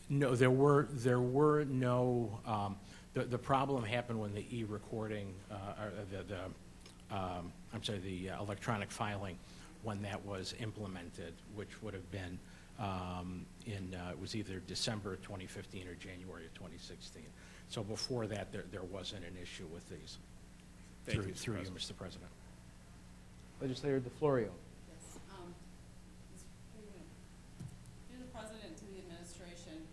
No, there were no. The problem happened when the e-recording, or the electronic filing, when that was implemented, which would have been it was either December 2015 or January of 2016. So before that, there wasn't an issue with these. Through you, Mr. President. Legislator DeFlorio. Yes. Through the President to the administration,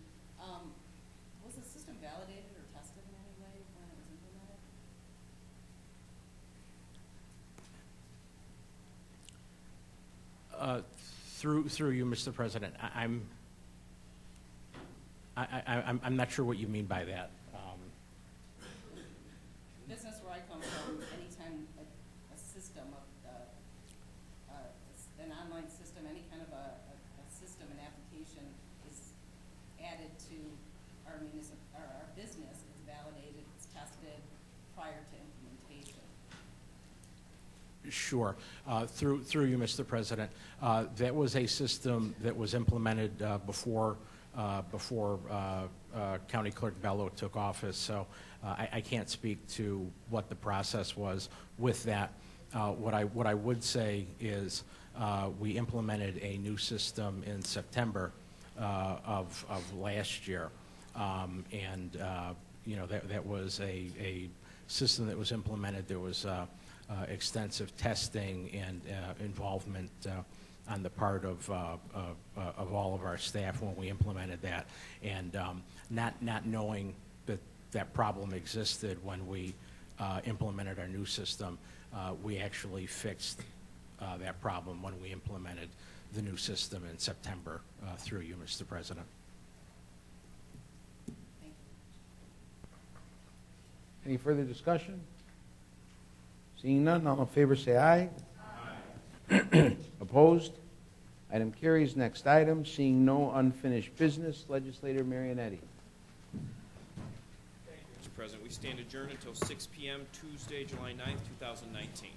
was the system validated or tested in any way when it was implemented? Through you, Mr. President. I'm not sure what you mean by that. Business where I come from, anytime a system of an online system, any kind of a system, an application is added to our business, it's validated, it's tested prior to implementation. Sure. Through you, Mr. President. That was a system that was implemented before County Clerk Bello took office, so I can't speak to what the process was with that. What I would say is we implemented a new system in September of last year, and you know, that was a system that was implemented. There was extensive testing and involvement on the part of all of our staff when we implemented that, and not knowing that that problem existed when we implemented our new system, we actually fixed that problem when we implemented the new system in September through you, Mr. President. Any further discussion? Seeing none, all in favor say aye. Aye. Opposed? Item carries. Next item, seeing no unfinished business, Legislator Marionetti. Mr. President, we stand adjourned until 6 p.m. Tuesday, July 9th, 2019.